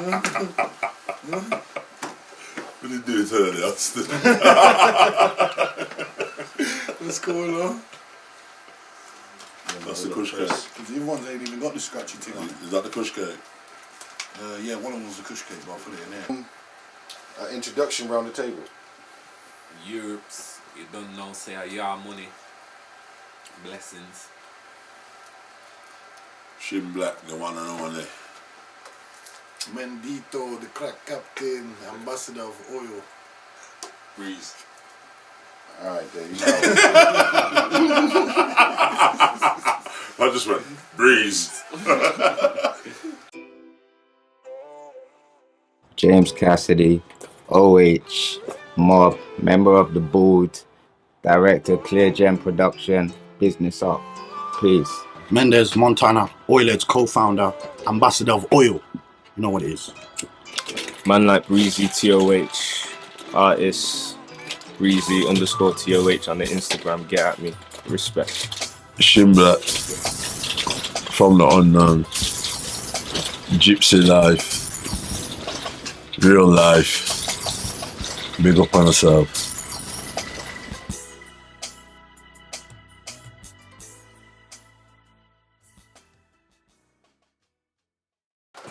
What did you do to her, Austin? What's going on? That's the kush cake. Because the other ones ain't even got the scratchy thing on it. Is that the kush cake? Yeah, one of them was the kush cake, but I put it in there. Introduction round the table. Europe's, you don't know, say yeah, money. Blessings. Shin Black, the one and only. Mendito, the crack captain, ambassador of oil. Breeze. Alright, there you go. I just went, breeze. James Cassidy, OH, Mob, member of the board, director, Clear Gem Production, business up. Peace. Mendez Montana, Oilheads co-founder, ambassador of oil. You know what it is. Man like Breezy TOH, artist Breezy_TOH on the Instagram. Get at me. Respect. Shin Black. From the unknown. Gypsy life. Real life. Big up on yourself.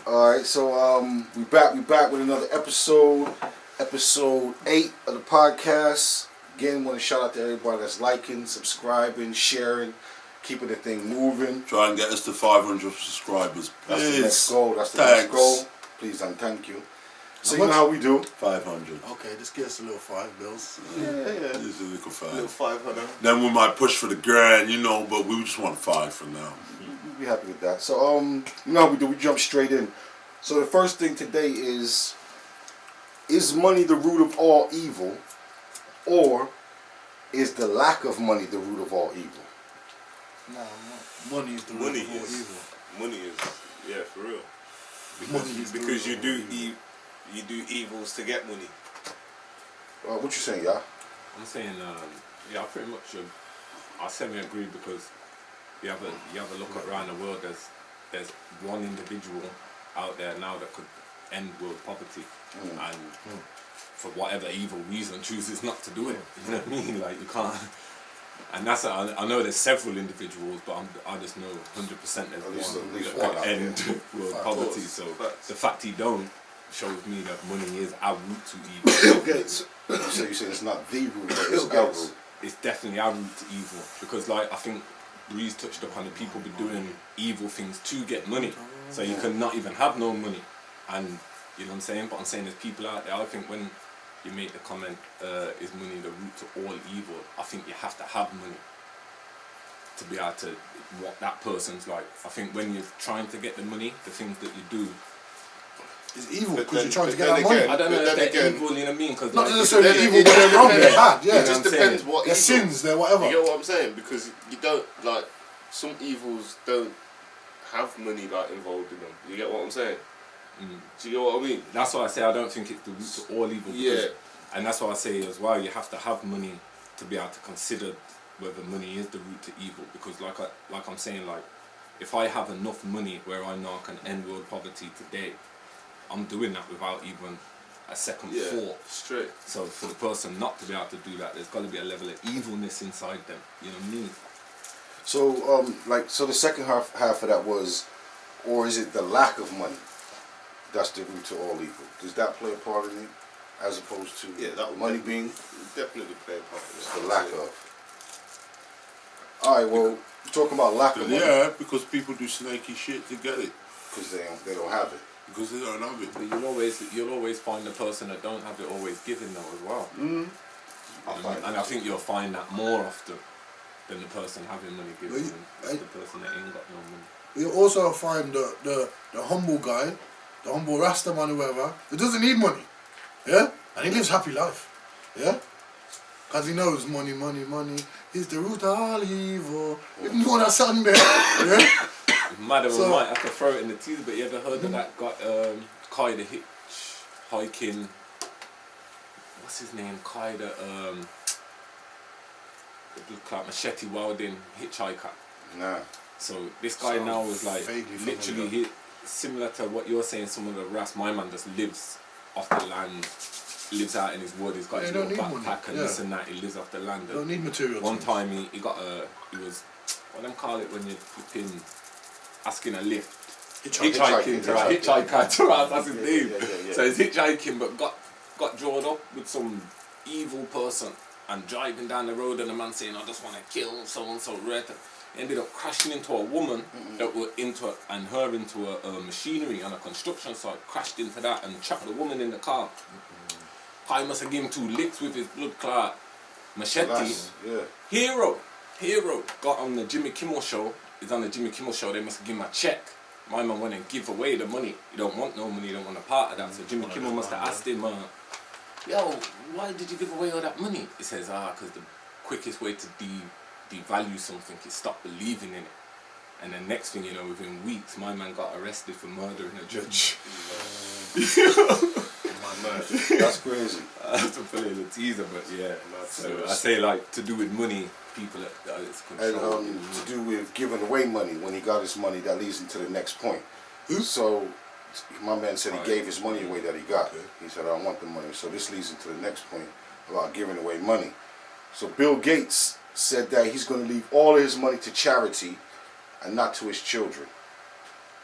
Alright, so we back with another episode 8 of the podcast. Again, want to shout out to everybody that's liking, subscribing, sharing, keeping the thing moving. Try and get us to 500 subscribers. That's Please. the next goal. That's the Thanks. next goal. Please and thank you. So you know how we do. 500. Okay, just get us a little 5 bills. Yeah. This is a little 5. Little 500. Then we might push for the grand, you know, but we just want 5 for now. We'll be happy with that. So you know how we do. We jump straight in. So the first thing today is money the root of all evil, or is the lack of money the root of all evil? No, money is the root of all evil. Money is, yeah, for real. Because you do evils to get money. What you saying, yeah? I'm saying, yeah, I pretty much, I semi-agree because you have a look around the world. There's one individual out there now that could end world poverty, and for whatever evil reason chooses not to do it. You know what I mean? Like you can't. And that's I know there's several individuals, but I just know 100% there's one that could end world poverty. So the fact he don't shows me that money is our root to evil. Okay, so you say it's not the root, but it's our root. It's definitely our root to evil, because like I think Breeze touched upon it, people be doing evil things to get money, so you can not even have no money, and you know what I'm saying. But I'm saying there's people out there. I think when you make the comment, is money the root to all evil, I think you have to have money to be able to what that person's like. I think when you're trying to get the money, the things that you do is evil because you're trying to get that money. I don't know if they're evil, you know what I mean? Cause not like, necessarily evil, but they're wrong, they're bad, yeah. It just depends what they're evil. sins, they're whatever. You get what I'm saying? Because you don't, like, some evils don't have money, like, involved in them. You get what I'm saying? Do you get what I mean? That's why I say I don't think it's the root to all evil. Because, and that's why I say as well, you have to have money to be able to consider whether money is the root to evil. Because like I'm saying, like, if I have enough money where I know I can end world poverty today, I'm doing that without even a second thought. Straight. So for the person not to be able to do that, there's got to be a level of evilness inside them. You know what I mean? So so the second half of that was, or is it the lack of money that's the root to all evil? Does that play a part in it, as opposed to that money being definitely play a part in it. the lack of? All right, well, we're talking about lack of money. Yeah, because people do snaky shit to get it. Because they don't have it. Because they don't have it. But you'll always find the person that don't have it always giving though as well. And I think you'll find that more often than the person having money giving than the person that ain't got no money. You also find the humble guy, the humble Rasta man, whoever, who doesn't need money, yeah, and he lives happy life, yeah, because he knows money is the root of all evil. You know that song there, yeah. Madam, we might have to throw it in the teeth, but you ever heard of that guy, Kai the hitchhiking? What's his name? Kai the like machete wielding hitchhiker. Nah. So this guy now was like literally similar to what you're saying, some of the rest, my man just lives off the land, lives out in his wood, he's got his little backpack and this and that, he lives off the land. Don't need material. One time he was, what them call it when you're flipping, asking a lift? Hitchhiking to our house, that's his name. So he's hitchhiking but got drawn up with some evil person and driving down the road and the man saying, I just want to kill so-and-so, right? Ended up crashing into a woman that were into a machinery on a construction site, crashed into that and trapped the woman in the car. I must have given him 2 licks with his blood clot machete. Hero got on the Jimmy Kimmel show. He's on the Jimmy Kimmel show. They must have given him a check. My man went and give away the money. You don't want no money. You don't want a part of that. So Jimmy Kimmel must have asked him, yo, why did you give away all that money? He says, because the quickest way to devalue something is stop believing in it. And then next thing you know, within weeks, my man got arrested for murdering a judge. That's crazy. That's a little teaser, but yeah. So I say, like, to do with money, people it's control. And to do with giving away money, when he got his money, that leads him to the next point. So my man said he gave his money away that he got. He said, I don't want the money. So this leads him to the next point about giving away money. So Bill Gates said that he's going to leave all of his money to charity and not to his children.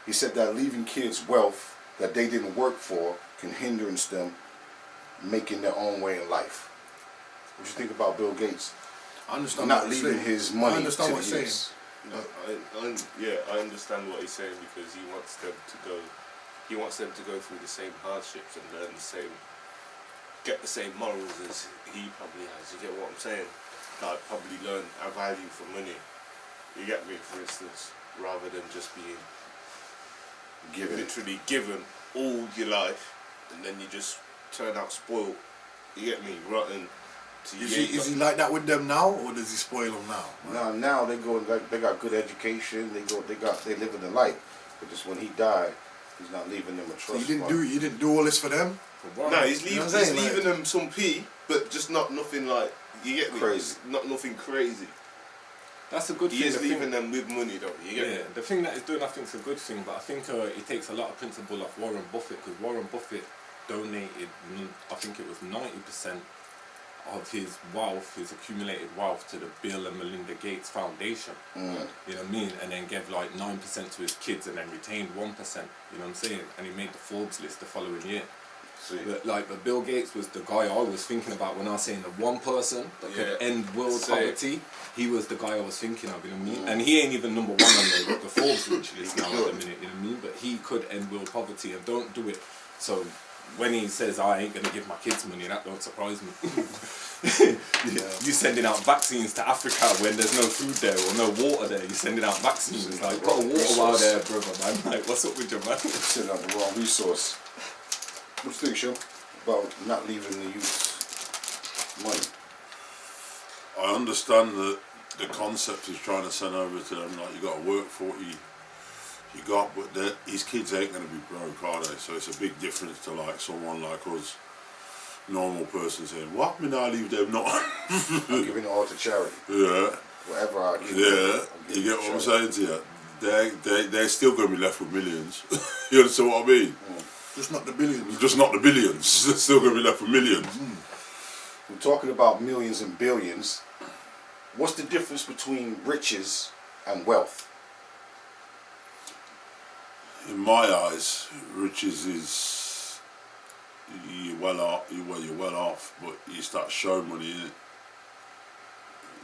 He said that leaving kids wealth that they didn't work for can hinder them making their own way in life. What do you think about Bill Gates? I understand not leaving his money. I understand to what he's saying. I understand what he's saying because he wants them to go. He wants them to go through the same hardships and learn the same, get the same morals as he probably has. You get what I'm saying? Like probably learn a value for money. You get me, for instance, rather than just being literally given all your life and then you just turn out spoiled. You get me, rotten. Is he like that with them now, or does he spoil them now? No, now they go. They got good education. They live in the life. But just when he died, he's not leaving them a trust. So you didn't do all this for them? No, he's leaving them some pee, but just not nothing like, you get me? Crazy. Not nothing crazy. That's a good thing. He is leaving them with money though, you get me? The thing that he's doing I think is a good thing, but I think it takes a lot of principle off Warren Buffett, because Warren Buffett donated, I think it was 90% of his wealth, his accumulated wealth, to the Bill and Melinda Gates Foundation. You know what I mean? And then gave like 9% to his kids and then retained 1%. You know what I'm saying? And he made the Forbes list the following year. But Bill Gates was the guy I was thinking about when I was saying the one person that could end world poverty. He was the guy I was thinking of, you know what I mean? And he ain't even number 1 on the Forbes rich list now at the minute, you know what I mean? But he could end world poverty and don't do it. So when he says I ain't gonna give my kids money, that don't surprise me. You sending out vaccines to Africa when there's no food there or no water there. You're sending out vaccines. It's like, got a water while there, brother, man. Like, what's up with you, man? Sending out the wrong resource. What do you think, Sean, about not leaving the youth money? I understand the concept he's trying to send over to them, like you got to work for what you got, but his kids ain't going to be broke, are they? So it's a big difference to like someone like us, normal person, saying, what, me not leave them not? I'm giving it all to charity. Yeah. Whatever I give. Yeah, you get what I'm saying to you? They're still going to be left with millions. You understand what I mean? Just not the billions. Just not the billions. They're still going to be left with millions. We're talking about millions and billions. What's the difference between riches and wealth? In my eyes, riches is you're well off, but you start showing money in it.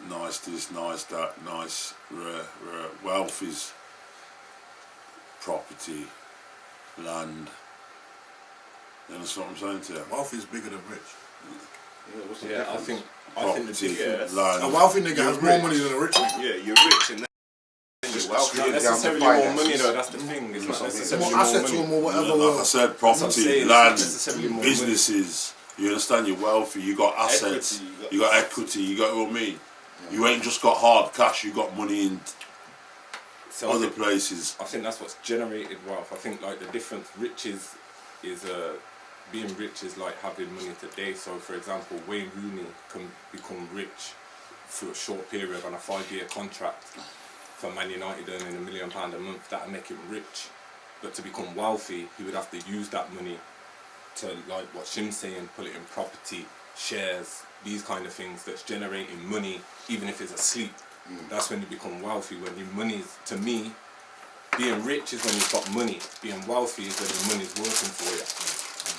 Nice this, nice that, nice, rare. Wealth is property, land. You understand what I'm saying to you? Wealth is bigger than rich. What's the difference? I think Property, the land. A wealthy nigga has more money than a rich nigga. Yeah, you're rich and then you're wealthy. not necessarily more money though, that's the thing. It's not necessarily More assets or more whatever. Like I said, property, saying, land, it's not necessarily more businesses. You understand? You're wealthy. You got assets. Equity, You got equity. You got what I mean. You ain't just got hard cash. You got money in other places. I think that's what's generated wealth. I think like the difference, riches is being rich is like having money today. So for example, Wayne Rooney can become rich through a short period on a 5-year contract for Man United earning £1 million a month. That'll make him rich. But to become wealthy, he would have to use that money to, like what Shim's saying, put it in property, shares, these kind of things that's generating money, even if it's asleep. That's when you become wealthy. When your money's, to me, being rich is when you've got money. Being wealthy is when your money's working for you.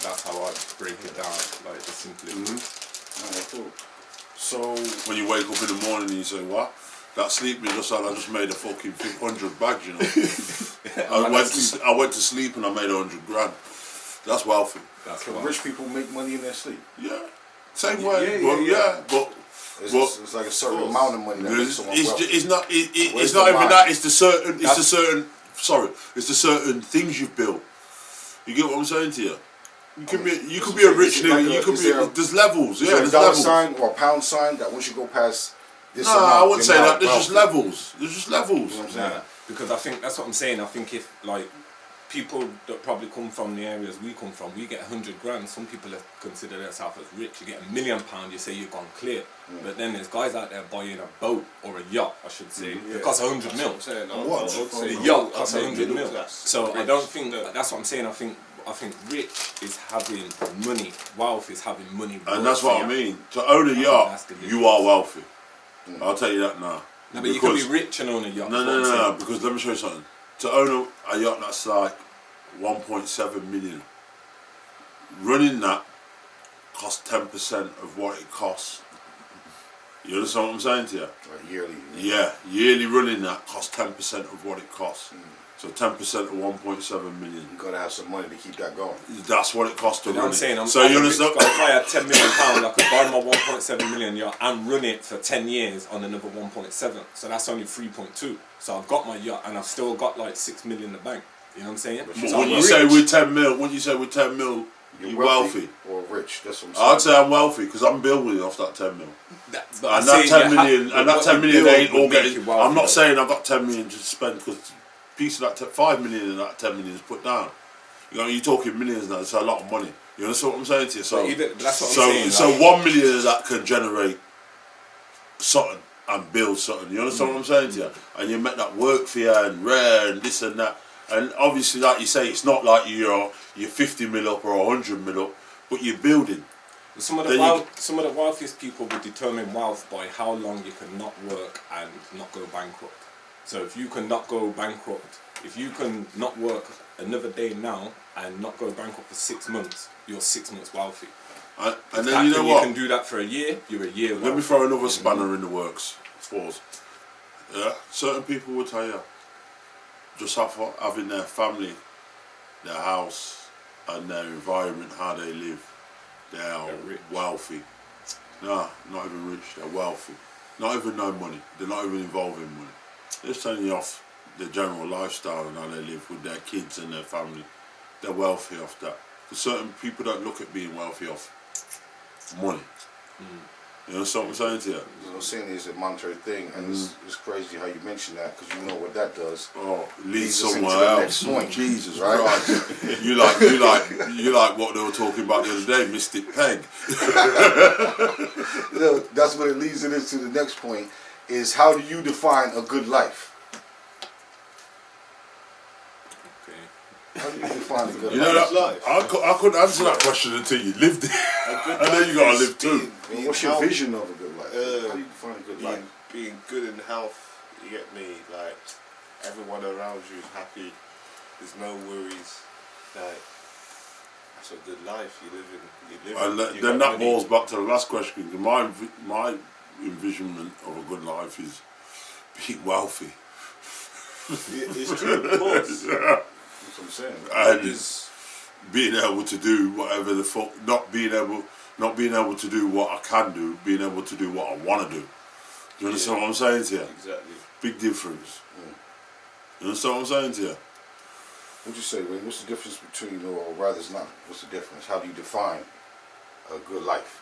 That's how I break it down, like the simplest. Alright, cool. So When you wake up in the morning and you say, what? That sleeping just like I just made a fucking 100 bags, you know. I went to sleep and I made 100 grand. That's wealthy. That's can wealth. rich people make money in their sleep? Yeah. Same way. But It's like a certain amount of money that makes someone wealthy. It's not even that. It's the certain. It's the certain things you've built. You get what I'm saying to you? You could be a rich nigga. There's levels. Yeah, there's a dollar sign or a pound sign that once you go past this amount, I wouldn't say that. There's wealthy. just levels. There's just levels. You know what I'm saying? Yeah, because I think that's what I'm saying. I think if like people that probably come from the areas we come from, we get 100 grand. Some people consider themselves as rich. You get £1 million, you say you've gone clear. But then there's guys out there buying a boat or a yacht, I should say. It costs 100 mil. The yacht costs 100 mil. So I don't think that's what I'm saying. I think rich is having money. Wealth is having money. And that's what I mean. To own a yacht, you are wealthy. I'll tell you that now. No, but you can be rich and own a yacht. No. Because let me show you something. To own a yacht that's like 1.7 million, running that costs 10% of what it costs. You understand what I'm saying to you? Like yearly. Yeah, yearly running that costs 10% of what it costs. So 10% of 1.7 million. You gotta have some money to keep that going. That's what it costs to run I'm saying, it. So you understand? If I had £10 million, I could buy my 1.7 million yacht and run it for 10 years on another 1.7. So that's only 3.2. So I've got my yacht and I've still got like 6 million in the bank. You know what I'm saying? But when you say with 10 mil, you're wealthy or rich. That's what I'm saying. I'd say I'm wealthy because I'm building off that 10 mil. And that 10 million ain't all getting. Wealthy, I'm not saying I've got 10 million to spend because piece of that 5 million and that 10 million is put down. You know, you're talking millions now. It's a lot of money. You understand what I'm saying to you? So, that's what I'm saying. So 1 million of that can generate something and build something. You understand what I'm saying to you? And you make that work for you and rare and this and that. And obviously, like you say, it's not like you're 50 mil up or 100 mil up, but you're building. Some of the wealthiest people would determine wealth by how long you can not work and not go bankrupt. So if you can not go bankrupt, if you can not work another day now and not go bankrupt for 6 months, you're 6 months wealthy. And then you know what? You can do that for a year, you're a year wealthy. Let me throw another spanner in the works. Pause. Yeah, certain people will tell you, just having their family, their house, and their environment, how they live, they're wealthy. No, not even rich, they're wealthy. Not even no money, they're not even involved in money. They're just telling you off their general lifestyle and how they live with their kids and their family. They're wealthy off that. Because certain people don't look at being wealthy off money. You know what I'm saying to you? What I'm saying is a monetary thing, and it's crazy how you mention that because you know what that does. Oh, leads somewhere into the else. next point, Jesus right? Christ! you like what they were talking about the other day, Mystic Peg. You know, that's what it leads it into the next point. Is how do you define a good life? How do you define a good life? You know that I couldn't answer that question until you lived it. And then you gotta live too. What's your vision of a good life? How do you define a good life? Being good in health, you get me? Like, everyone around you is happy, there's no worries. Like, that's a good life. And then that boils back to the last question. My envisionment of a good life is being wealthy. It's true, of course. Yeah. That's what I'm saying. And being able to do whatever the fuck, not being able to do what I can do, being able to do what I want to do. Do you understand what I'm saying to you? Exactly. Big difference. You understand what I'm saying to you? What'd you say, Ray? What's the difference between, or rather it's not, what's the difference? How do you define a good life?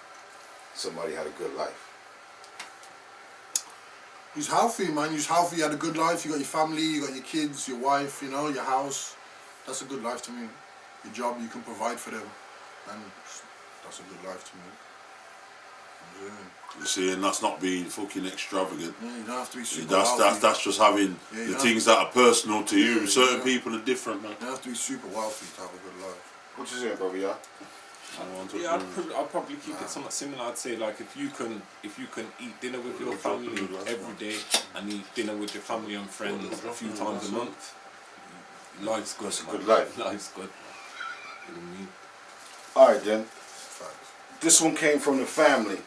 Somebody had a good life. He's healthy, man. He's healthy, you had a good life, you got your family, you got your kids, your wife, you know, your house. That's a good life to me. Your job, you can provide for them. And that's a good life to me. You see, and that's not being fucking extravagant. Yeah, you don't have to be super wealthy. That's just having the things that are personal to you. Certain people are different, man. You don't have to be super wealthy to have a good life. What you saying, brother? Yeah. Yeah, I'd probably keep it somewhat similar. I'd say like if you can eat dinner with your family every day and eat dinner with your family and friends a few times a month, life's good. It's a good life. Life's good. All right then. This one came from the family.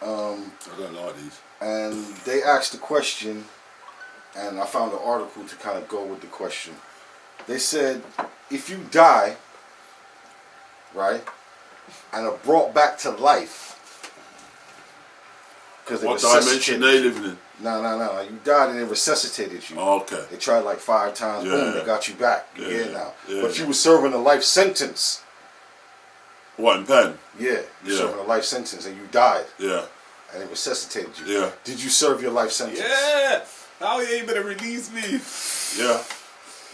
I don't like these. And they asked the question, and I found an article to kind of go with the question. They said, if you die, right, and are brought back to life, because they what dimension they living in? No. You died and they resuscitated you. Oh, okay. They tried like 5 times. Boom, they got you back. You're here now. Yeah, but you were serving a life sentence. What, in pen? Yeah, you're serving a life sentence and you died. Yeah. And they resuscitated you. Yeah. Did you serve your life sentence? Yeah. Oh yeah, you better release me. Yeah.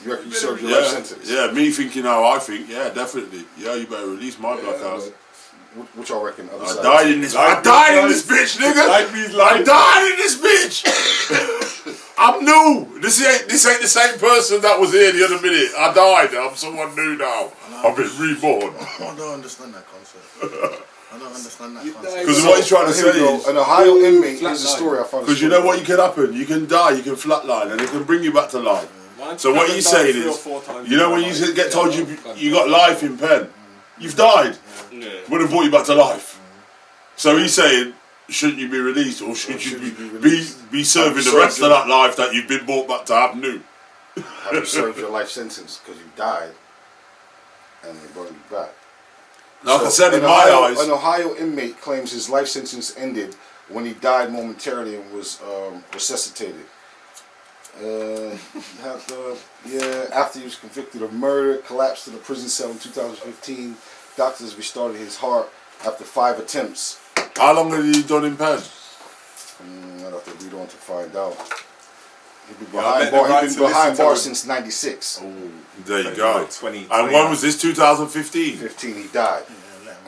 You reckon you served your life sentence? Yeah, me thinking how I think, yeah, definitely. Yeah, you better release my black ass. What y'all reckon? I died in this bitch, nigga. I died in this bitch. I'm new. This ain't the same person that was here the other minute. I died. I'm someone new now. I've been reborn. I don't understand that concept. I don't understand that concept. Because what he's trying to say is, an Ohio inmate. Here's a story I found. Because you know what you can happen. You can die. You can flatline, and it can bring you back to life. So what he's saying is, you know when you get told you got life in pen, you've died. Would have brought you back to life. So he's saying, shouldn't you be released, or should you be serving the rest of that life that you've been brought back to have new? Have you served your life sentence because you died and they brought you back? Like I said, in my eyes, an Ohio inmate claims his life sentence ended when he died momentarily and was resuscitated. After he was convicted of murder, collapsed in a prison cell in 2015. Doctors restarted his heart after 5 attempts. How long had he done in pen? I'd have to read on to find out. He's been behind bars since '96. Oh, there you go. 20, and when was this? 2015. 15, he died,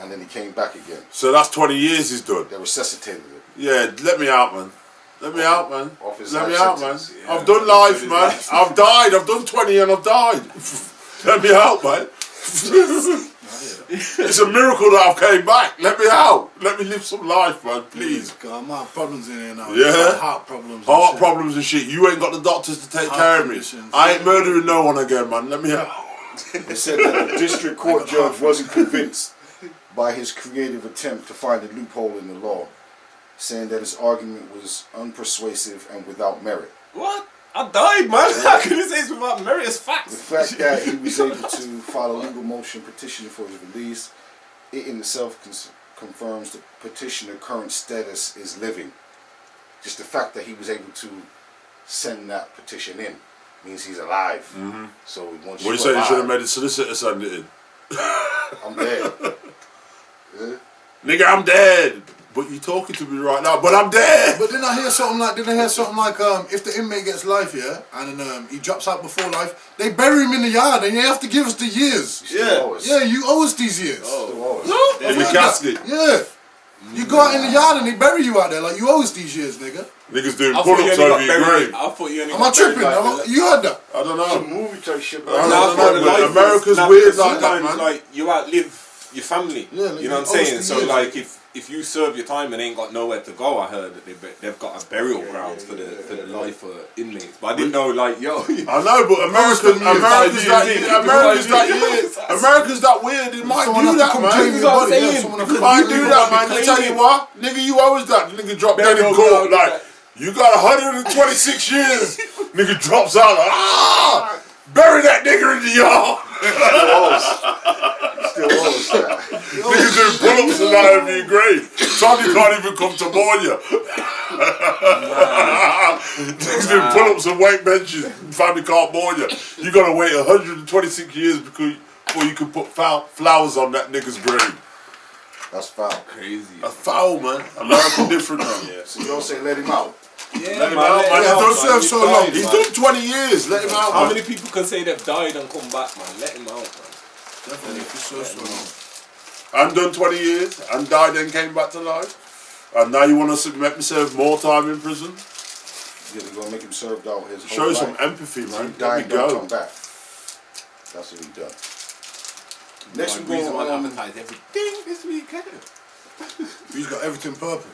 and then he came back again. So that's 20 years he's done. They resuscitated him. Yeah, let me out, man. Let me out, man. Let me out, man. Yeah, I've done life, man. I've died. I've done 20 and I've died. Let me out, man. It's a miracle that I've came back. Let me out. Let me live some life, man. Please. I'm out problems in here now. Yeah. Heart problems. Heart problems and shit. You ain't got the doctors to take care of me. I ain't murdering no one again, man. Let me out. They said that the district court judge wasn't convinced by his creative attempt to find a loophole in the law, saying that his argument was unpersuasive and without merit. What? I died, man. How can you say it's without merit? It's facts. The fact that he was able to file a legal motion petitioning for his release, it in itself confirms the petitioner's current status is living. Just the fact that he was able to send that petition in means he's alive. Mm-hmm. So once you say you should have made a solicitor send it in? I'm dead. Yeah. Nigga, I'm dead. But you talking to me right now, but I'm dead. But didn't I hear something like, if the inmate gets life, yeah, and he drops out before life, they bury him in the yard and you have to give us the years. Yeah, you owe us these years. In the casket. Yeah. You go out in the yard and they bury you out there like you owe us these years, nigga. Niggas doing pull-ups over your grave. I thought you only Am I tripping? You heard that? I don't know. Some movie type shit. I don't know, but America's weird like that, man. Like, you outlive your family. Yeah, you know what I'm saying? So, like, if you serve your time and ain't got nowhere to go, I heard that they've got a burial grounds for the life of inmates. But I didn't know, like, yo. I know, but America's that weird. It might do that, man. It might do that, man. I tell you what, nigga, you always that. Nigga drop dead in court, like, you got 126 years. Nigga drops out, like, bury that nigga in the yard. Still owes that. Niggas doing pull-ups and that over your grave. Somebody can't even come to mourn you. Niggas doing pull-ups and weight benches. Family can't mourn you. You gotta wait 126 years before you can put flowers on that nigga's grave. That's foul. Crazy. That's foul, man. American different now. Yeah. So you don't say let him out. Yeah, let him out, man. He's done serve so long. He's done 20 years. Let him out, How man. many people can say they've died and come back, man? Let him out, man. Definitely, for so long. I'm done 20 years and died and came back to life. And now you want to make me serve more time in prison? Yeah, they're gonna make him serve out his whole Show life. some empathy, So man. he died Let and me don't go. come back. That's what he done. Next Like, we're reason why I going advertise everything this weekend. He's got everything purple.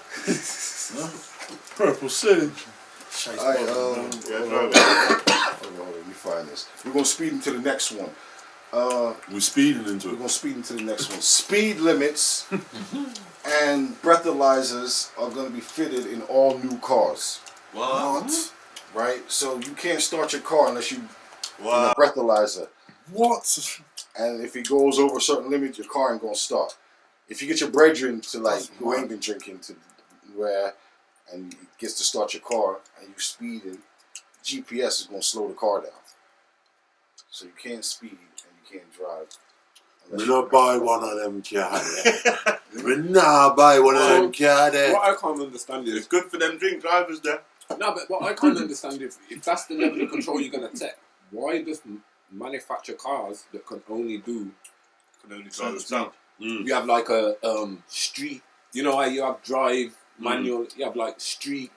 Purple City. Alright, hold on, let me find this. We're gonna speed into the next one. We're speeding into We're it. gonna speed into the next one. Speed limits and breathalyzers are gonna be fitted in all new cars. What? Right? So you can't start your car unless you Wow. a breathalyzer. What? And if it goes over a certain limit, your car ain't gonna start. If you get your brethren to like who ain't been drinking to where and it gets to start your car and you speeding, GPS is gonna slow the car down. So you can't speed and you can't drive. We not buy one of them cars. We not buy one of them cars. What I can't understand It's is good for them drink drivers there. no, but what I can't understand if that's the level of control you're gonna take, why does manufacture cars that can only do Can only drive themselves. you have like a street, you know how you have drive manual, you have like street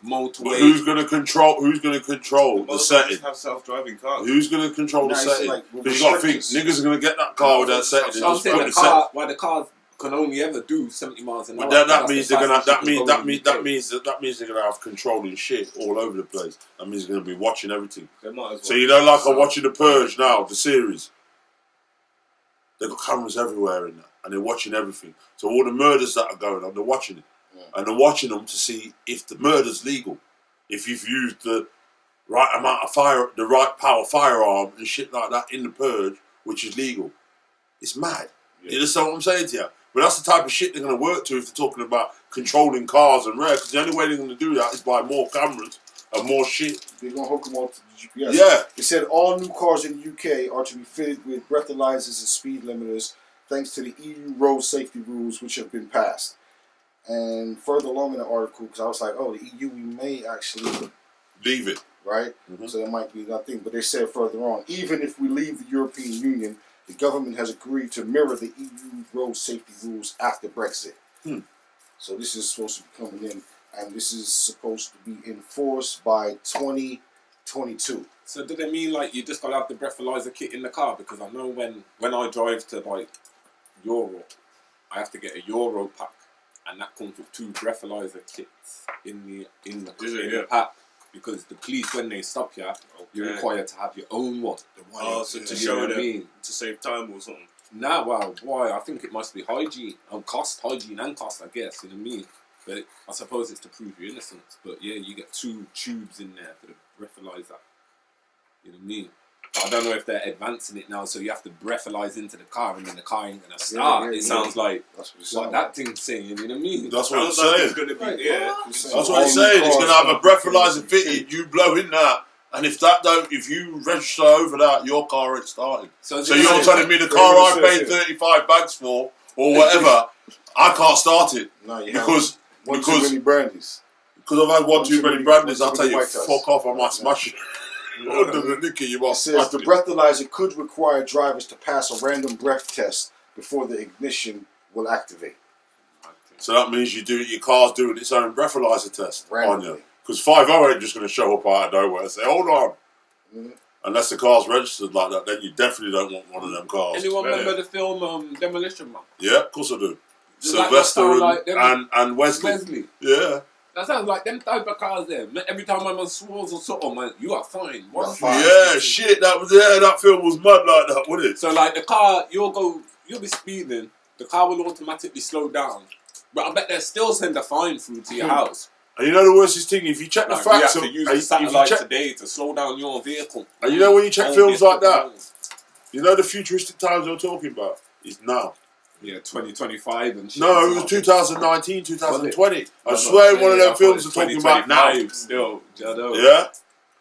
motorway. But who's gonna control? Who's gonna control the setting? Have self-driving cars. Who's gonna control the Nice, setting? like, Because you gotta think restrictions. niggas are gonna get that car with that setting. So I'm And just saying put the the setting. car, why the cars can only ever do 70 miles an hour. But that that's means the they're gonna. fastest you can go in the UK. That means they're gonna have controlling shit all over the place. That means they're gonna be watching everything. They might as well. So you know, like I'm watching The Purge now, the series. They've got cameras everywhere in that, and they're watching everything. So all the murders that are going on, they're watching it, and they're watching them to see if the murder's legal, if you've used the right amount of fire, the right power firearm and shit like that in the Purge, which is legal. It's mad. You understand what I'm saying to you? But that's the type of shit they're going to work to if they're talking about controlling cars and rare. Because the only way they're going to do that is by more cameras and more shit. They're gonna hook them all to the GPS. Yeah. It said all new cars in the UK are to be fitted with breathalyzers and speed limiters, thanks to the EU road safety rules which have been passed. And further along in the article, because I was like, oh, the EU, we may actually Leave it. right? So that might be that thing. But they said further on, even if we leave the European Union, the government has agreed to mirror the EU road safety rules after Brexit. So this is supposed to be coming in, and this is supposed to be enforced by 2022. So do they mean like you just gotta have the breathalyzer kit in the car? Because I know when I drive to like Europe, I have to get a Euro pack, and that comes with 2 breathalyzer kits in the pack. Because the police, when they stop you, you're required to have your own one. Oh, so to You show know what I them mean? to save time or something. Nah, well, why? I think it must be hygiene and cost, I guess. You know what I mean? But I suppose it's to prove your innocence. But yeah, you get 2 tubes in there for the breathalyzer. You know what I mean? But I don't know if they're advancing it now, so you have to breathalyze into the car, and then the car ain't gonna start. It sounds like That's what it what sounds that like. thing's saying. You know what I mean? That's what it's Sounds like saying. it's gonna be Right, yeah. That's what it's saying. It's going to have a breathalyzer fitted. You blow in that, and if you register over that, your car ain't starting. So you're telling me the car I paid 35 bags for or whatever, I can't start it No, you because one too many brandies. I've had one too many brandies. I'll tell you, White House. fuck off. I might smash it. Under the nicky, you might It says smash the it. breathalyzer could require drivers to pass a random breath test before the ignition will activate. So that means your car's doing its own breathalyzer test on Randomly. you. Because 5.0 ain't just going to show up out of nowhere and say, hold on. Unless the car's registered like that, then you definitely don't want one of them cars. Anyone remember the film Demolition Man? Yeah, of course I do. Does that Sylvester not sound like them? and Wesley. Wesley. Yeah. That sounds like them type of cars there. Every time my man swerves or something, man, you are fine. What's Yeah, shit. That film was mad like that, wasn't it? So like the car, you'll be speeding, the car will automatically slow down. But I bet they'll still send a fine through to your house. And you know the worst thing, if you check the Like, facts, you have to use and the satellite check, today to slow down your vehicle. and you know when you check All films like different that, ones. you know the futuristic times we're talking about is now. Yeah, 2025 and shit. No, it was 2019, 2020. I No, swear one of yeah, them I films thought are it's talking about now. 2025 Still, I know. Yeah?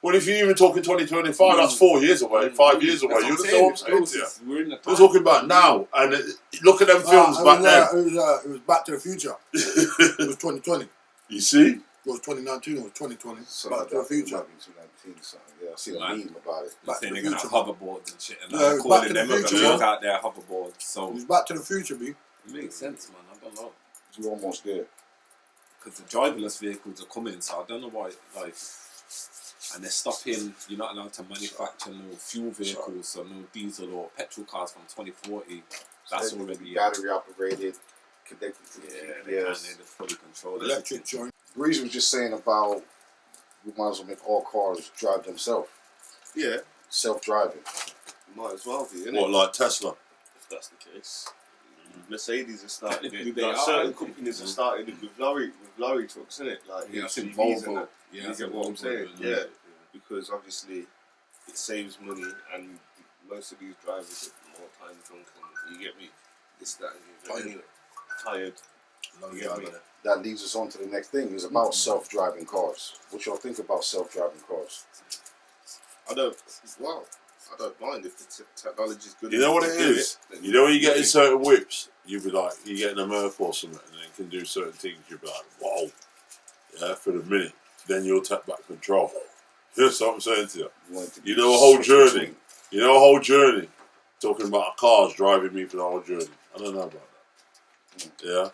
Well, if you're even talking 2025, that's 4 years away, 5 years away. You understand what I'm saying to you? We're in the We're time. talking about now. And look at them films back then. It was Back to the Future. It was 2020. You see? It was 2019. It was 2020. So Back to the Future. Might be 219 something. Yeah, I see a meme about it. They're saying to they're the going to have future. hoverboards and shit. And Yeah, they're it's calling Back to them the are going Future, to look man. out their hoverboards. So It was Back to the Future, B. it makes sense, man. I don't know. You're almost there. because the driverless vehicles are coming, so I don't know why, like, and they're stopping, you're not allowed to manufacture no fuel vehicles, so no diesel or petrol cars from 2040. That's So already battery operated, connected to the they can't GPS. fully control it. Electric joint. Breeze was just saying about we might as well make all cars drive themselves, Yeah, self-driving. might as well be, innit? What, like Tesla? If that's the case. Mercedes are starting Technically it. they Like are, certain aren't they? companies are starting it with lorry trucks, isn't it? Like Yeah, I think HGVs and Volvo. that. Yeah, You I get think what I'm Volvo saying? doing Yeah, that. because obviously it saves money, and most of these drivers are more time drunk, and you get me. This, that, and the other. Anyway, tired. You get me? That leads us on to the next thing. Is about self-driving cars. What y'all think about self-driving cars? I don't mind if the technology is good. You know what enough it to do is? then You know when you get in yeah. certain whips, you'll be like, you get in a Murph or something, and it can do certain things, you'll be like, wow. Yeah, for the minute. Then you'll take back control. You know what I'm saying to you? You know a whole journey. You know a whole journey. Talking about cars driving me for the whole journey. I don't know about that. Yeah.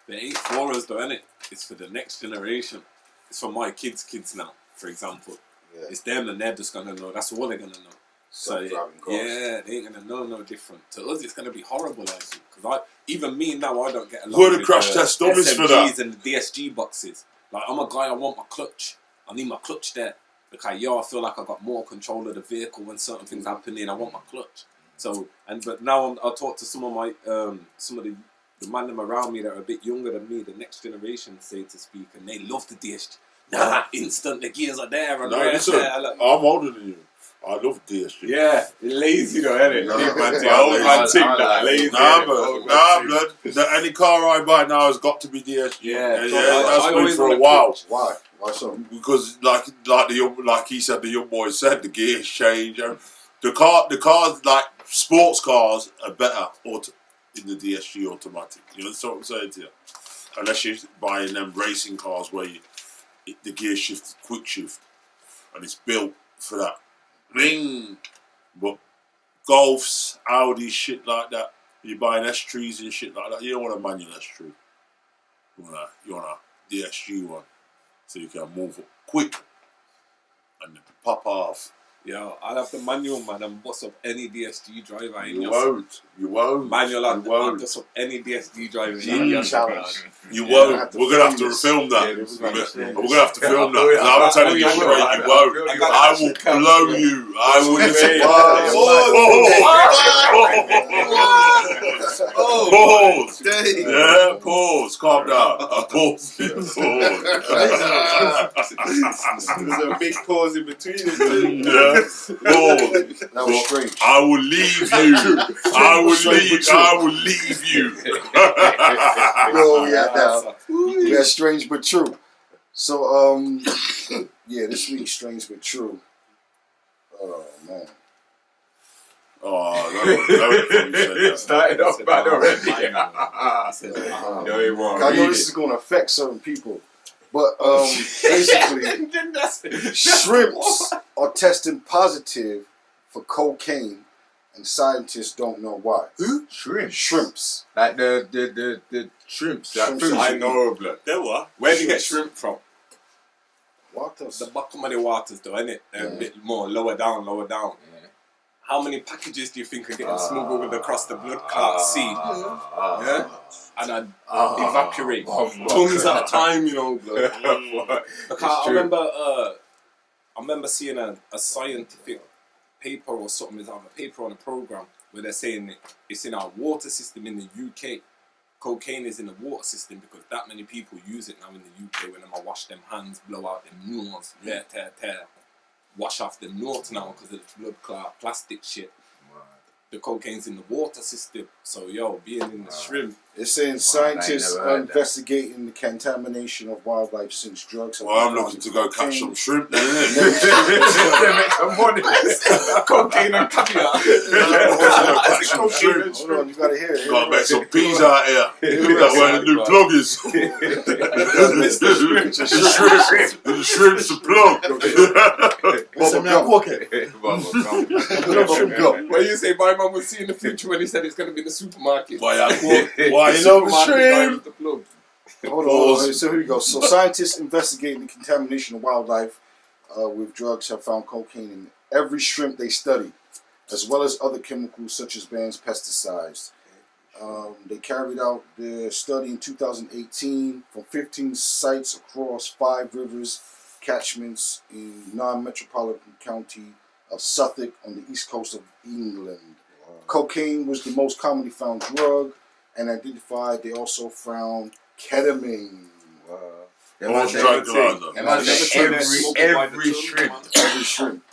They ain't for us though, innit? It's for the next generation. It's for my kids' kids now, for example. Yeah. It's them and they're just gonna know. That's all they're gonna know. So Self-driving cars. yeah, they ain't gonna know no different. To us, it's gonna be horrible, actually. Because even me now, I don't get along Who are the with crash test dummies for SMGs that? and the DSG boxes. Like, I'm a guy, I want my clutch. I need my clutch there. Because, I feel like I got more control of the vehicle when certain things happening. I want my clutch. So, but now I talk to some of my, some of the man them around me that are a bit younger than me, the next generation, say to speak, and they love the DSG. Nah, instant, the gears are there. And No, right listen, there. Like, I'm older than you. I love DSG. yeah, lazy though, ain't it? No, Big man no, thing, old lazy. man thing, I that like lazy. Nah, innit? but Old man nah, thing. blood. Any car I buy now has got to be DSG. Yeah, so that's I been always for a wanna while. Why? Why so? Because like he said, the young boy said, the gears change. And the cars like sports cars are better in the DSG automatic. You know what I'm saying to you? Unless you're buying them racing cars where the gear shift quick shift, and it's built for that. Ring, but Golfs, Audi, shit like that. You're buying S3s and shit like that. You don't want a manual S3. You want a DSG one, so you can move up quick and pop off. Yeah, I'll have the manual, man, and bust up any DSG driver. You won't. Manual, You I'll won't. bust up any DSG driver. Challenge. You Yeah, won't. We're gonna have to film that. Yeah, We're gonna have to film that. I'm telling you straight, you won't. I will blow you. I will. Pause. Yeah, pause. Calm down. Pause. There's a big pause in between it. Yeah. Pause. That was strange. I will leave you. I will leave you. Yo, yeah, that's strange but true. So, yeah, this week, strange but true. Oh, man. Oh, Started off bad already. No, it won't. I know this is going to affect certain people. But, basically, shrimps are testing positive for cocaine, and scientists don't know why. Who? Shrimp. Shrimps. Like the shrimps. That Shrimps food. are I know, blood. There what? Where do you get shrimp from? What The the? bottom of the waters, though, innit? They're a bit more lower down. Yeah. How many packages do you think are getting smuggled across the blood clot sea? Yeah? And evaporate tons at a time, you know, blood. Because I remember seeing a scientific paper or something, it's on a paper on a program where they're saying it's in our water system in the UK. Cocaine is in the water system because that many people use it now in the UK when they wash them hands, blow out them nose, tear, wash off them notes now because of the blood clot plastic shit. The cocaine's in the water system, so being in the shrimp. It's saying scientists are investigating the contamination of wildlife since drugs. Well, I'm looking to go catch some shrimp then, innit? They make some money. Cocaine and caviar. Catch some shrimp. Hold on, you gotta hear it. Gotta make some peas out here. That's where the new plug is. The shrimp's the plug. What you say, my mum was seeing the future when he said it's going to be in the supermarket. Why you love the shrimp? The plug. Hold on. So here we go. So scientists investigating the contamination of wildlife with drugs have found cocaine in every shrimp they studied, as well as other chemicals such as banned pesticides. They carried out their study in 2018 from 15 sites across 5 rivers catchments in non-metropolitan county of Suffolk on the east coast of England. Cocaine was the most commonly found drug, and identified. They also found ketamine. Every shrimp. Every shrimp.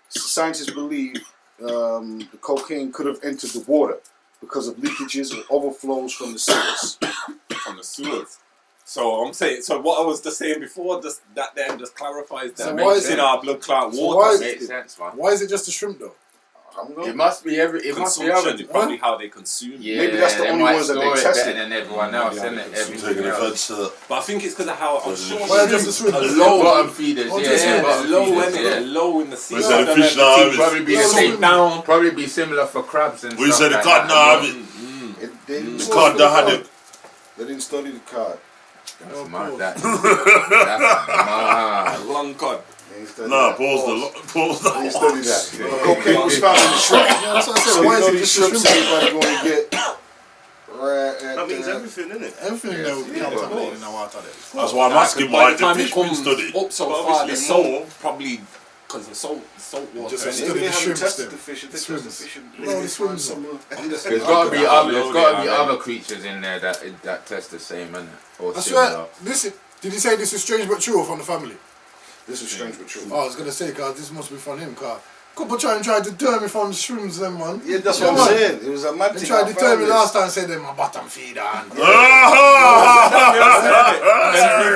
Scientists believe the cocaine could have entered the water because of leakages and overflows from the sewers. From the sewers. So I'm saying, so what I was just saying before, just that then just clarifies that. So why is in our blood clot So water. Makes sense, man. Why is it just a shrimp though? I don't know. It must be Consumption is probably how they consume. Yeah, Maybe that's the they only might ones that they store it tested. better than everyone else, isn't it? Everything Taking else. offense to that. But I think it's because of how I'm sure Why just a shrimp? Low bottom feeders, Oh, yeah, just yeah, a bottom low feeders, in yeah. it, low in the sea. We said the fish now have it. Probably be Yeah, the so same down. Probably be similar for crabs and We stuff said the like cod that. now have it. They didn't The study cod the that had cod. it. They didn't study the cod. That's mad. That's mad. Long cod. They didn't study Nah, that. pause They didn't the. study that. Cocaine was found in the shrimp. Yeah, that's what I said. So Why you is know it these just a shrimps shrimp? everybody going to get right at That means everything, innit? Everything Yes, there would yeah, count of on course. in our water there. That's why I'm asking By why the the time fish it been comes studied. up so But far, the obviously salt more. probably because the salt water. Just innit? study Maybe they the haven't shrimps tested then. the fish. If they Swims. test the fish, No, they the find swims some. I'm just There's got to be other. other creatures in there that test the same, innit? Or I similar. swear, did he say this is strange but true from the family? This is strange but true. Oh, I was gonna say, cause this must be from him, cause couple tried to deter me from the shrimps, them man. Yeah, that's Yeah, what I'm man. saying. It was a mad They thing. tried I to deter me found last this. time, said they're my bottom feeder. And Anything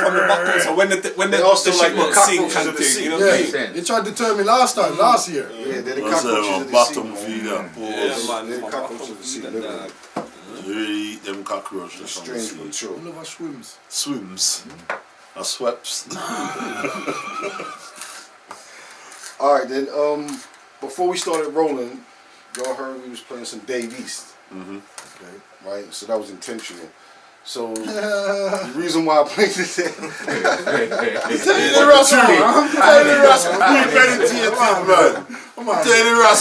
from the bottom. So when They the also the like shipment the sink cockroaches and of the thing, sea. you know what I yeah, mean? sense. they tried to deter me last year. Yeah, they're the That's cockroaches a of the bottom sea. feeder. Yeah, Pause. man. They're the my cockroaches bottom of the sea. feeder, Literally. dog. You eat them cockroaches from the Strange sea. but true. All of our swims. Swims. I sweps. Alright then, before we started rolling, y'all heard we was playing some Dave East. Okay. Right? So that was intentional. So the reason why I played this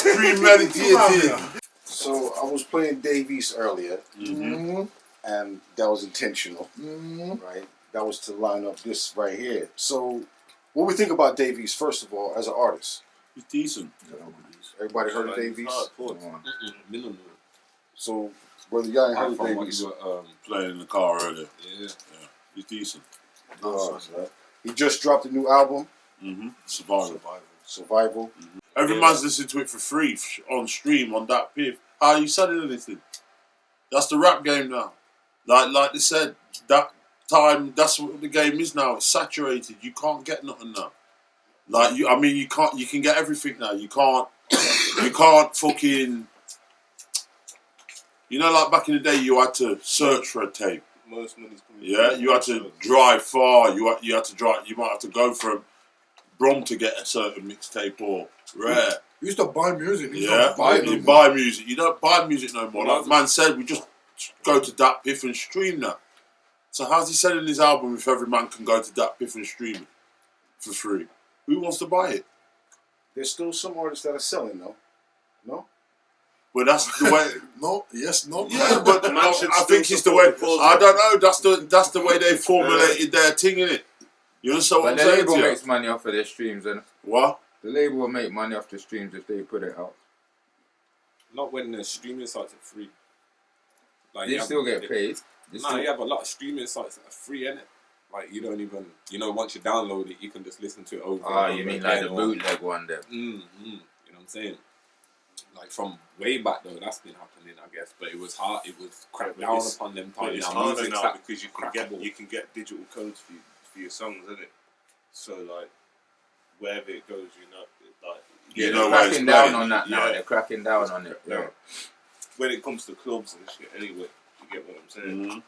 Premeditated. So I was playing Dave East earlier, Mm-hmm. and that was intentional. Mm-hmm. Right? That was to line up this right here. So what we think about Dave East, first of all, as an artist? It's decent. Everybody heard of Dave East? Minimum. So whether y'all ain't Apart heard of from Dave what East, you were, Playing in the car earlier. yeah. He's decent. good artist, right? He just dropped a new album, Survival. Survival. Every man's listening to it for free on stream on that piff. How are you selling anything? That's the rap game now. Like they said, that time, that's what the game is now. It's saturated. You can't get nothing now. You can get everything now. You can't fucking, like back in the day you had to search for a tape. Most money's coming. Yeah, you had to drive far. You had to drive. You might have to go from Brom to get a certain mixtape or Rare. You used to buy music. You Yeah, you buy music. You don't buy music no more. Like man said, we just go to Dat Piff and stream that. So how's he selling his album if every man can go to Dat Piff and stream it for free? Who wants to buy it? There's still some artists that are selling though. No? But that's the way. No, yes, no. Yeah, but Man no, should I think still it's the way. support the I don't know. That's the way they formulated their thing in it. You understand what But I'm the saying? label to you? makes money off of their streams, and What? the label will make money off the streams if they put it out. Not when the streaming sites are free. Like They still get paid. No, you have a lot of streaming sites that are free, innit? Like you don't even, once you download it, you can just listen to it over. Ah, and you over mean like again, the or- bootleg one then? You know what I'm saying? Like from way back though, that's been happening, I guess. But it was hard. It was cracked But down it's- upon them But times. it's Now harder music's now that because you crackable. can get digital codes for your songs, isn't it? So like wherever it goes, like You They're know where it's cracking down playing. on that now. Yeah. They're cracking down on it. Yeah. when it comes to clubs and shit. Anyway, you get what I'm saying?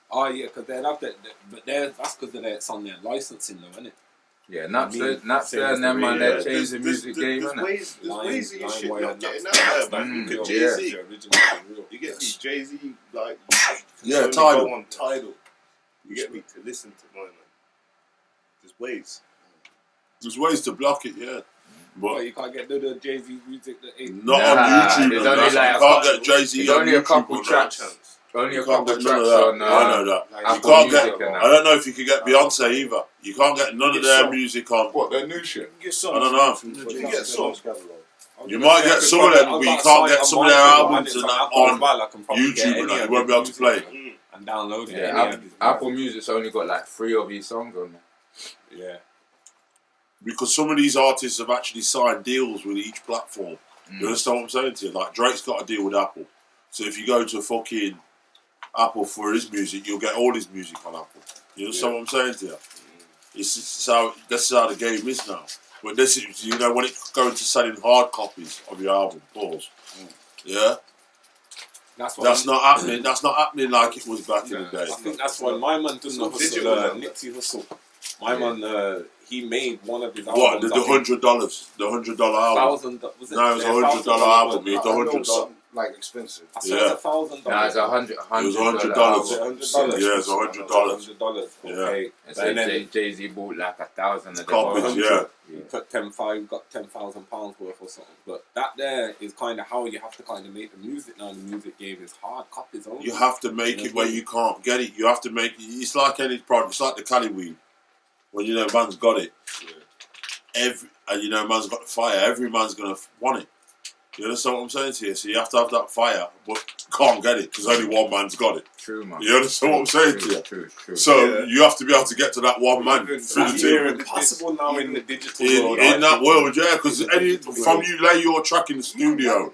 Oh yeah, because they'll have that, but that's because it's on their licensing though, isn't it? Yeah, Napster and them man, they changed the music game, There's innit? ways of your shit not getting out there, man. Mm, Look at yeah. Jay-Z. You get me? Jay-Z, like, Yeah, only Tidal. go on Tidal. You get me? To listen to my man. There's ways. There's ways to block it, yeah. But But you can't get the Jay-Z music that ain't. not Nah, on YouTube. there's man. only You like can't get Jay-Z there's on only YouTube. a couple on tracks. that. Only You a can't couple get none of tracks that. on I know that. Like, You Apple can't Music get. and I that. don't know if you can get Beyonce either. You can't get none of get their some. music on. What, their new shit? You get some. I don't know. You get some. You might get some of them, but you can't get some of their albums and that on YouTube and that. You won't be able to play it. and download it. Yeah, Apple Music's only got like 3 of these songs on there. Yeah. Because some of these artists have actually signed deals with each platform. You understand what I'm saying to you? Like Drake's got a deal with Apple. So if you go to fucking Apple for his music, you'll get all his music on Apple. You understand what I'm saying to you? It's how this is how the game is now. But this is, you know, when it goes to selling hard copies of your album, pause. Yeah, That's not happening. That's not happening like it was back in the day. I think that's why my man done the digital hustle, now. Nipsey Hussle. My man, he made one of his What albums. the $100, the $100 album? Was it? No, it was $100 album. It was $100. Something like expensive. I saw it was $1,000. Nah, it's $100. It was $100. Yeah, it's $100. Okay. And then Jay-Z bought like 1,000 of them. Copies, yeah. You put 10,500, got £10,000 worth or something. But that there is kind of how you have to kind of make the music now. The music game is hard copies only. You have to make it where you can't get it. You have to make it. It's like any product. It's like the Cali weed. When you know man's got it, and you know man's got the fire. Every man's gonna want it. You understand what I'm saying to you? So you have to have that fire, but can't get it because only one man's got it. True, man. You understand what I'm saying to you? True. So you have to be able to get to that one man through the That's team. impossible now in the digital world. In that world, yeah, because from you lay your track in the studio.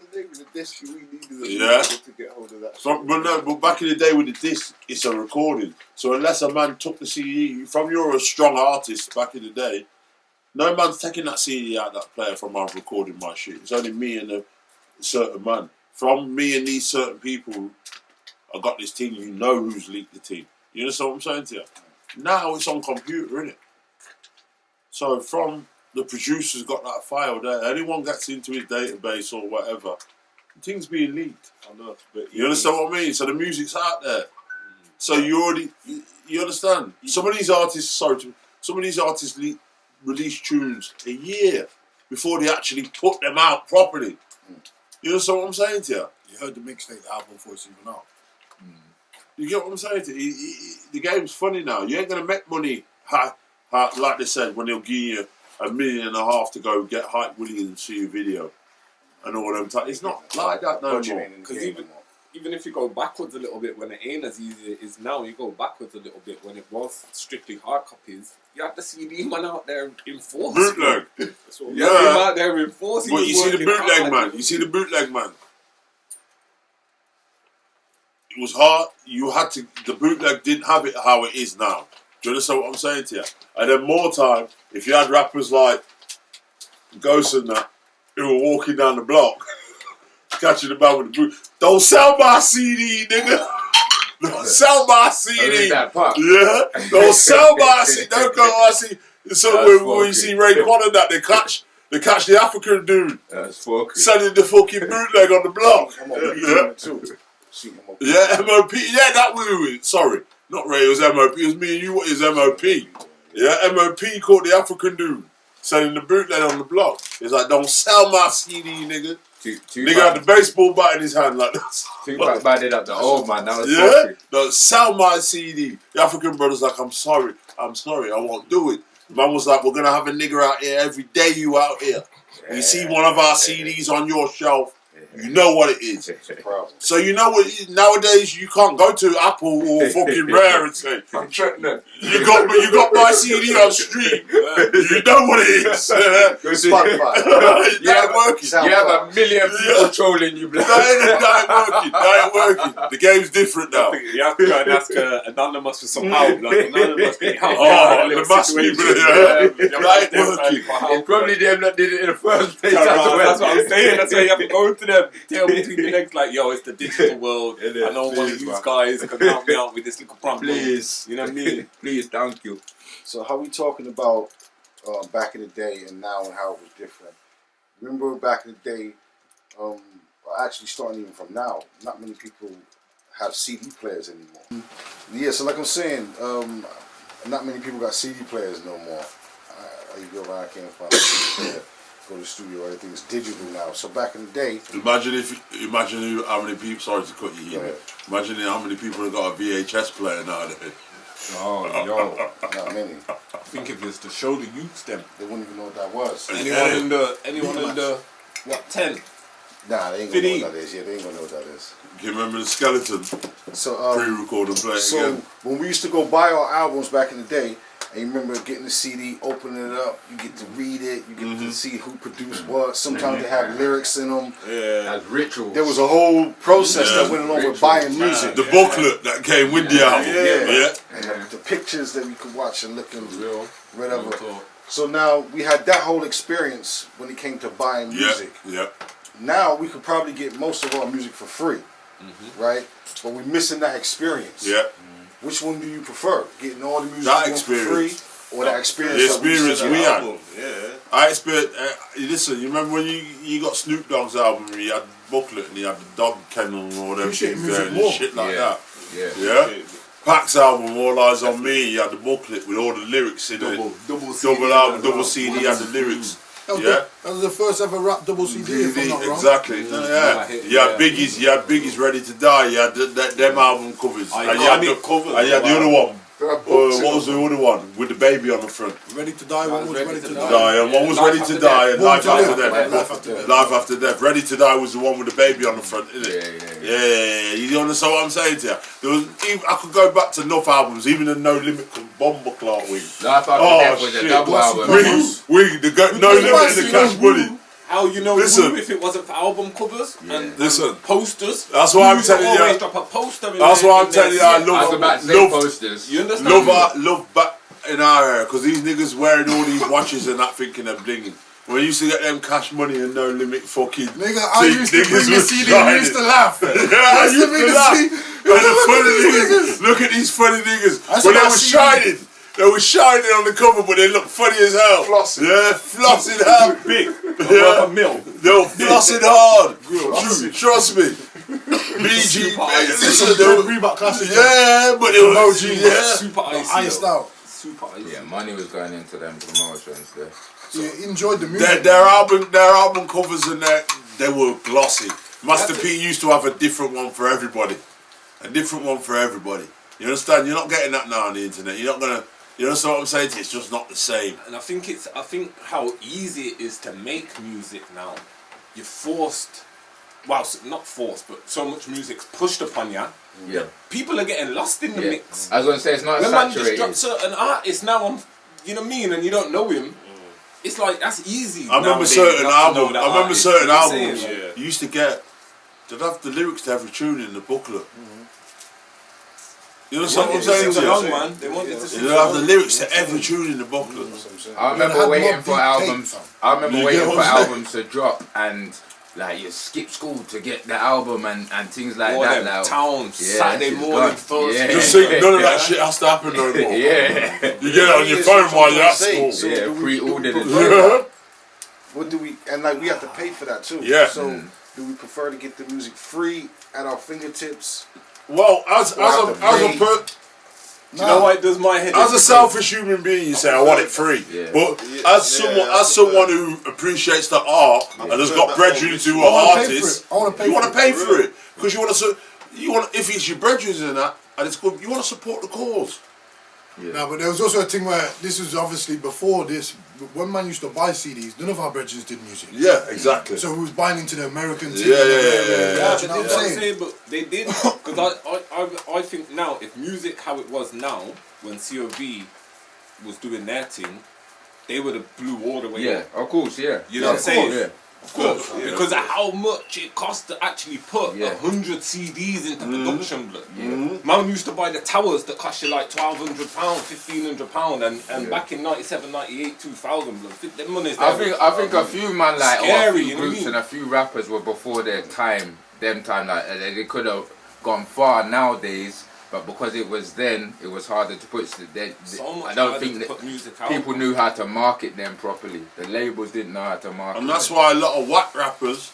Yeah. But back in the day with the disc, it's a recording. So unless a man took the CD, from you're a strong artist back in the day, no man's taking that CD out that player from I'm recording my shit. It's only me and a certain man. From me and these certain people, I got this team. You know who's leaked the team. You understand what I'm saying to you? Now it's on computer, innit? So from the producer's got that file there. Anyone gets into his database or whatever, the thing's being leaked. I know, but You understand what I mean? So the music's out there. So you already, you understand? Some of these artists, release tunes a year before they actually put them out properly. You understand what I'm saying to you? You heard the mixtape album before it's even out. You get what I'm saying to you? The game's funny now. You ain't going to make money, like they said, when they'll give you $1.5 million to go get Hype Willie and see a video and all them types. It's not like that no more. Because even if you go backwards a little bit, when it ain't as easy as it is now, you go backwards a little bit. When it was strictly hard copies, you had the CD man out there in force. Bootleg. You had him out there in force. But you see the bootleg man. You see the bootleg man. It was hard. You had to. The bootleg didn't have it how it is now. Do you understand what I'm saying to you? And then more time, if you had rappers like Ghost and that who were walking down the block, catching the man with the boot. Don't sell my CD, nigga. Don't sell my CD. That part. Yeah. Don't sell my CD. Don't go my CD. So when you see Ray Quan and that, they catch the African dude That's fucking. selling the fucking bootleg on the block. Yeah, MOP. Yeah, that was it. Sorry, not Ray. It was MOP. It was me and you. What is MOP? Yeah, MOP caught the African dude selling the bootleg on the block. He's like, don't sell my CD, nigga. Nigga had the baseball bat in his hand like that. Tupac batted up the old man. That was Yeah, fucking. don't sell my CD. The African brother's like, I'm sorry, I won't do it. The man was like, we're gonna have a nigger out here every day. You out here. You see one of our CDs on your shelf. You know what it is. So you know what? Nowadays you can't go to Apple or fucking Rare and say, I'm threatening. you got my CD on stream. You know what it is. Go Spotify. That ain't working. You have 1 million people trolling you, blood. That ain't working. The game's different now. You have to go and ask Anonymous for some help. Like, Anonymous can help. Oh, the mass people. That ain't working. It's probably them that did it in the first place. That's what I'm saying. That's why you have to go to them. Tell between the legs like, yo, it's the digital world. I know one of these guys can help me out with this little problem. Please. You know what I mean? Please, thank you. So how we talking about back in the day and now and how it was different. Remember back in the day, actually starting even from now, not many people have CD players anymore. Yeah, so like I'm saying, not many people got CD players no more. You go around, I can't find a CD player, go to the studio, everything's digital now. So back in the day, imagine how many people. Sorry to cut you here. Imagine how many people have got a VHS player nowadays. Oh, yo. not many. I think if it's to show the youths them. They wouldn't even know what that was. Anyone in the what 10? Nah, they ain't gonna know what that is. Yeah, they ain't gonna know what that is. Do you remember the Skeleton? So Pre-record and play it again. when we used to go buy our albums back in the day, and you remember getting the CD, opening it up, you get to read it, you get to see who produced what. Sometimes they have lyrics in them. Yeah. As rituals. There was a whole process that went along with buying music. The booklet that came with the album. And the pictures that we could watch and look and whatever. So now we had that whole experience when it came to buying music. Now we could probably get most of our music for free, right? But we're missing that experience. Which one do you prefer? Getting all the music for free, or that experience? The experience we had. Yeah. I experienced. Listen, you remember when you got Snoop Dogg's album? And you had the booklet and you had the dog kennel and all them things there and shit like that. Yeah. Pac's album, All Eyes on Me. You had the booklet with all the lyrics in it. Double album, double CD. You had the lyrics. That was the first ever rap double CD. If I'm not wrong. Exactly. You had Biggie's. You had Biggie's Ready to Die. You had them album covers. And you had the other one. What was the other one with the baby on the front? Ready to Die. One was Ready to Die. And one was Ready to Die and Life After Death. Life After Death. Ready to Die was the one with the baby on the front, isn't it? Yeah. You understand what I'm saying to you? There was. I could go back to enough albums, even the No Limit Bomber Clark Wing. Life After Death was a double album. Wing, No Limit and the Cash Money. How you know if it wasn't for album covers and posters? That's why I'm telling you. Always drop a poster. That's why I'm telling you. I love posters. You understand? Love back in our era because these niggas wearing all these watches and not thinking they're blinging. When we used to get them Cash Money and No Limit fucking. Nigga, I used to bring the CD and we used to laugh. Yeah, I used to laugh. And the funny niggas. Look at these funny niggas. When they were shining. They were shining on the cover, but they look funny as hell. Flossing. Yeah, flossing hell. Big. Worth a mil. They were flossing hard. Trust me. BG. Listen, they were Reebok Classic. Yeah, but they were OG. Yeah. Super iced out. Super icy. Yeah, money was going into them promotions there. So you enjoyed the music. Their album covers and they were glossy. Master P used to have a different one for everybody. A different one for everybody. You understand? You're not getting that now on the internet. You're not gonna. You understand what I'm saying to you? It's just not the same. And I think how easy it is to make music now. You're forced, well, not forced, but so much music's pushed upon you. Yeah. People are getting lost in the mix. I was gonna say it's not when saturated. man just drops certain artists now on, you know what I mean, and you don't know him. It's like that's easy. I remember certain albums. You used to get. They'd have the lyrics to every tune in the booklet. You know what I'm saying? They wanted to sing you have the lyrics to every tune in the booklet. I remember waiting for albums. I remember waiting for albums to drop and like you skip school to get the album and things like that. Like, towns, Saturday morning, Thursday. Just think none of that shit has to happen no more. You get it on your phone while you're at school. So pre-ordered it. What do we? And like we have to pay for that too. Yeah. So do we prefer to get the music free at our fingertips? Well, as you know what it does my head? As a selfish human being, you say I want it free. But as someone who appreciates the art and has got brethren who are artists, you want to pay for it because you want if it's your brethren and that, and it's good, you want to support the cause. No, but there was also a thing where this was obviously before this. When man used to buy CDs, none of our brethren did music. Yeah, exactly. So we was buying into the American team. Yeah. You know what I'm saying? But they did because I think now if music how it was now when COV was doing their thing, they would have blew all the way. Yeah, of course, yeah. You know what I'm saying? Yeah. Of course, because of how much it costs to actually put 100 CDs into production, blood. Man used to buy the towers that cost you like £1,200, £1,500, and back in 97, 98, 2000, blood. Them money's I think a few man like scary, a few groups and a few rappers were before their time. Like they could have gone far nowadays. But because it was then, it was harder to put. So much I don't harder think to that put music out. people knew how to market them properly. The labels didn't know how to market. And that's them. why a lot of whack rappers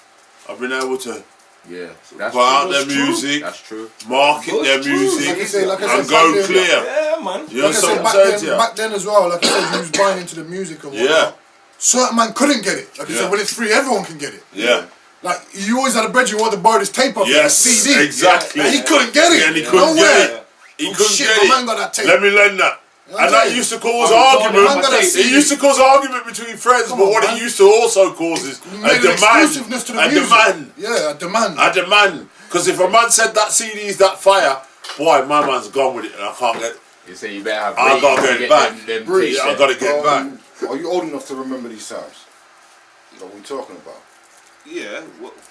have been able to Yeah, that's put out true. their music, That's true. market their music, Like I said, and back go then, clear. Yeah, man. You Like I said, understand what I'm saying to you? back then as well, like I said, you was buying into the music and whatnot. Yeah. Certain man couldn't get it. Like I Yeah. said, when it's free, everyone can get it. Yeah. Like, you always had a bed, you wanted to borrow this tape off Yes, CD. exactly. And he couldn't get it. And he couldn't get it. He Oh, couldn't shit, get my it. man got that tape. Let me lend that. Yeah, And that yeah. used to cause Man argument. got that It CD. used to cause argument between friends, Come but on, what man. it used to also cause is You a made an demand. exclusiveness to the A music. demand. Yeah, a demand. A demand. Because if a man said that CD is that fire, boy, my man's gone with it and I can't get it. You say you better have. I gotta ratings get to it back. Them Breeze. tapes I in. gotta get back. Are you old enough to remember these times? What we talking about? Yeah,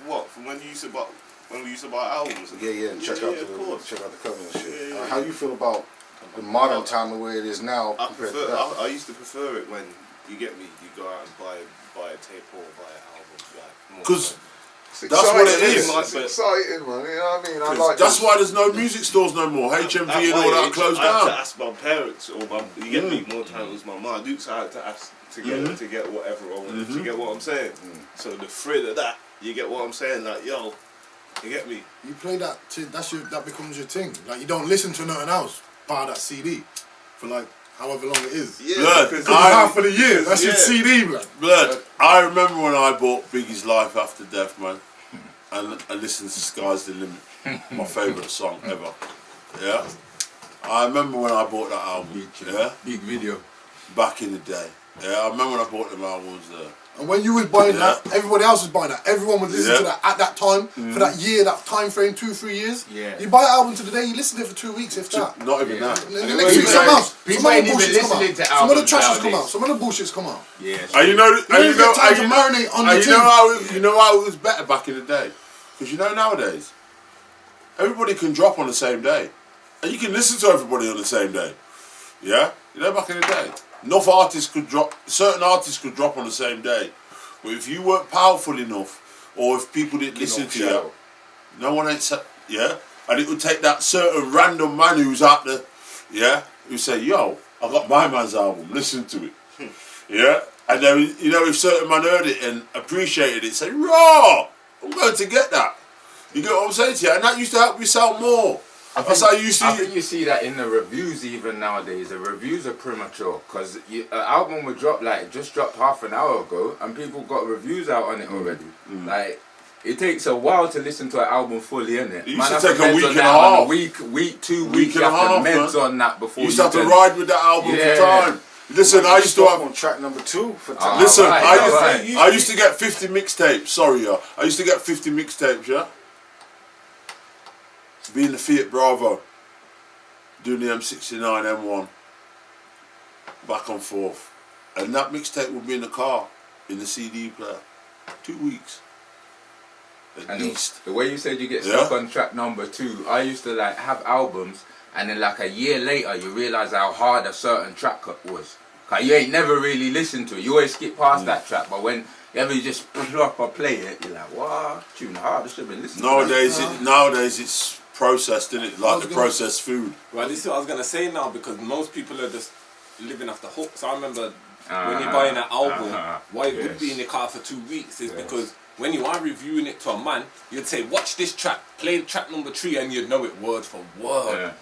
what? From when you used to buy, when we used to buy albums? Yeah, and check out of course. the cover and shit. Yeah. How you feel about the modern time the way it is now I compared to prefer. that? I used to prefer it when you get me. You go out and buy a tape or buy an album. Like, more 'Cause fun. that's what it is. Like, It's exciting, man. You know what I mean? I like That's this. why there's no music stores no more. HMV and all that closed I had to down. ask my parents or my. You get me. More time it was my mum. So I had to ask to get whatever I wanted. To get what I'm saying. So the thrill of that, you get what I'm saying. Like, yo, you get me. You play that, that becomes your thing. Like, you don't listen to nothing else. Buy that CD for like however long it is. Yeah, Blood. because Half of the year. That's your Yeah. CD, man. Blood, I remember when I bought Biggie's Life After Death, man, and I listened to Sky's the Limit, my favourite song ever. Yeah, I remember when I bought that album. Yeah, Big video. back in the day. Yeah, I remember when I bought them albums there. And when you was buying Yeah. that, everybody else was buying that. Everyone was listening to Yeah. that at that time, for that year, that time frame, 2-3 years. Yeah. You buy an album to the day, you listen to it for 2 weeks, if that. Not even Yeah. that. And then the And next it week, was something like- else. people Some other ain't even bullshit's come listening out. to Some other albums trash has come nowadays. out. Some other bullshit's come out. Yeah. And you know, don't even get time to marinate on the you thing. know how it was better back in the day. Because you know nowadays, everybody can drop on the same day, and you can listen to everybody on the same day. Yeah, you know back in the day, enough artists could drop. Certain artists could drop on the same day, but if you weren't powerful enough, or if people didn't listen to you, no one ain't. Yeah, and it would take that certain random man who's out there. Yeah, who say, "Yo, I got my man's album. Listen to it." Yeah. And then, you know, if certain man heard it and appreciated it, say, raw, I'm going to get that. You get what I'm saying to you? And that used to help me sell more. That's how you see I think you see that in the reviews even nowadays. The reviews are premature because an album would drop like just dropped half an hour ago and people got reviews out on it already. Like it takes a while to listen to an album fully, innit? It used to take a week and a half. Week, 2 Week weeks and a after half, meds man. on that before You used to have to can- ride with that album Yeah. for time. Listen, I used to Stop have... on track number 2 for Ah, time. Listen, right, I used to get 50 mixtapes. Sorry, yeah. I used to get 50 mixtapes, yeah? Be in the Fiat Bravo. Doing the M69, M1. Back and forth. And that mixtape would be in the car, in the CD player. 2 weeks. At And least. the way you said you get Yeah. stuck on track number 2, I used to like have albums and then like a year later you realise how hard a certain track was. Cause you ain't never really listened to it. You always skip past that track, but when you ever just plop or play it, you're like, wow, tune hard, I should have been listening to that. Nowadays it's processed, isn't it? Like the processed food. Well, this is what I was gonna say now because most people are just living off the hook. So I remember when you're buying an album, why it would be in the car for 2 weeks is because when you are reviewing it to a man, you'd say, watch this track, play track number 3 and you'd know it word for word.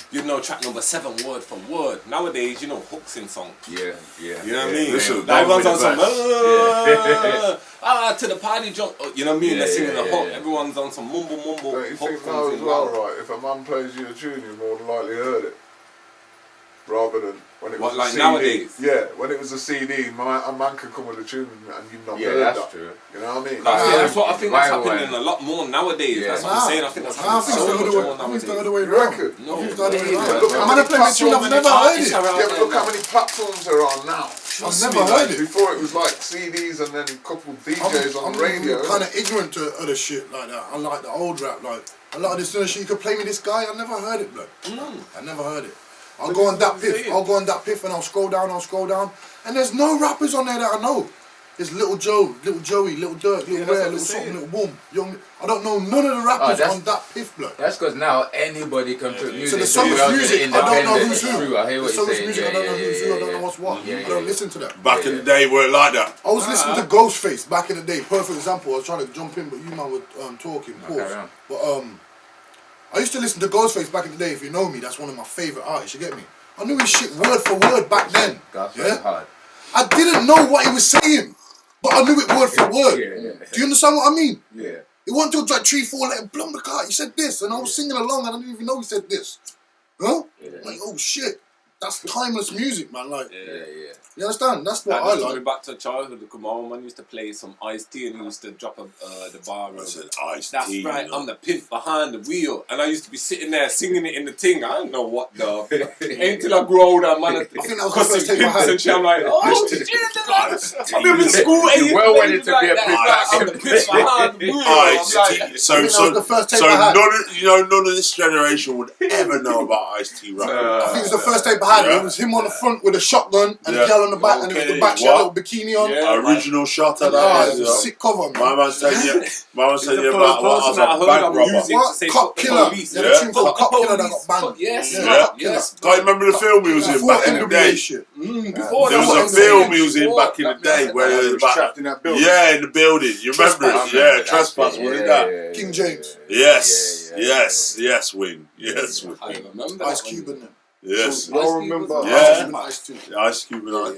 You'd know track number 7 word for word. Nowadays, you know hooks in songs. Yeah. You know what I mean? Listen, Like, everyone's on that'll some, be to the party jump. You know what I mean? They're singing the hook. Everyone's on some mumble. Don't you hook think comes now in as well, loud. right? If a man plays you a tune, you more than likely heard it. Rather than when it was What, a like CD. nowadays? Yeah, when it was a CD, a man could come with a tune and you've not Yeah, heard that's that. true. You know what I mean? That's what I think that's Viral happening a lot more nowadays. Yeah. That's what I'm saying. I think that's I happening think so it's much the more other nowadays. way You around. reckon? No, I think it's the other way yeah, around. look I'm gonna play my tune, I've never heard it. Yeah, but look how many platforms there are now. I've never heard it. Before it was like CDs and then a couple of DJs on the radio. I'm kind of ignorant to other shit like that. I like the old rap, like a lot of this other shit. You could play me this guy, I never heard it, blood. I never heard it. I'll go on that piff, and I'll scroll down, and there's no rappers on there that I know. It's Little Joe, Little Joey, Little Dirk, Little Rare, Little Something, Little Boom. Young. I don't know none of the rappers on that Piff blood. That's because now anybody can put music. So there's so much music, I don't know who's who. True, I hear what There's so you're much saying. music, I don't know who's who, I don't know what's what. I don't listen to that. Back in the day, weren't like that. I was listening to Ghostface back in the day. Perfect example. I was trying to jump in, but you man were talking. Pause. But I used to listen to Ghostface back in the day. If you know me, that's one of my favourite artists. You get me? I knew his shit word for word back then. Hard. I didn't know what he was saying, but I knew it word for word. Do you understand what I mean? Yeah. It wasn't until like 3-4 letters, blum the car. He said this, and I was singing along, and I didn't even know he said this. Huh? Like, oh shit, that's timeless music, man. Like, you understand? That's what I like. Going back to childhood, because my old man used to play some Ice-T and he used to drop the bar. I said Ice-T. That's right, I'm the pimp behind the wheel. And I used to be sitting there singing it in the thing. I don't know what the... Ain't till I grew older, man. I think that was the first tape I had. And shit, I'm like, oh shit, I'm in school. You well wanted to be a pimp. I'm the pimp behind the wheel. Ice-T. So the first tape I had. none of this generation would ever know about Ice-T rap. I think it was the first tape I had. It was him on the front with a shotgun and a girl on the back, and it was the back, she had a little bikini on. Original shot at It was that. a sick cover, man. My man said you about what I was a bank robber. What? Cop Killer. Yeah, the tune called Cop Killer that got banned. Yes, Cop Killer. Can't remember the film he was in Before back in the day. NWA shit. Before There was a film he was in back in the day where He he was was trapped in that building. yeah, in the building. You remember it? Yeah, Trespass, wasn't that? King James. Yes, Wing. Yes, Wing. I remember Ice that Cube one. in them. Yes. Y'all remember? Yeah. Ice Cube. Ice Cube and I.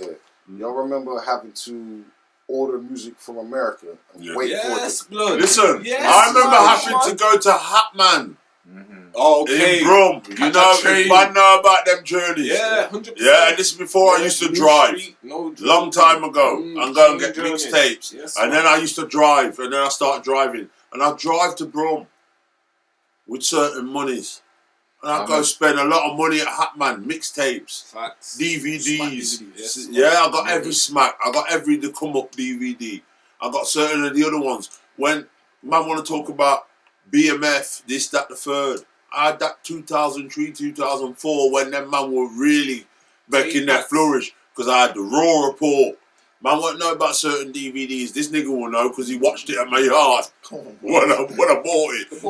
Y'all remember having to order music from America and wait Yes, for it? blood. Listen, Yes, I remember man. having to go to Hatman Okay. in Brum. You Catch know, a train. if man know about them journeys. Yeah, 100%. Yeah, and this is before I used to drive. Long time ago, and go and get journeys. mixtapes. Yes, And then I used to drive, and then I started driving. And I'd drive to Brum with certain monies. And I'd go spend a lot of money at Hatman, mixtapes, Facts. DVDs. Yes, Yeah, I got every smack. I got every The Come Up DVD. I got certain of the other ones. When man want to talk about BMF, this, that, the third, I had that 2003, 2004 when them man were really making that flourish. Because I had the Raw Report. Man won't know about certain DVDs. This nigga will know because he watched it at my yard when I bought it. And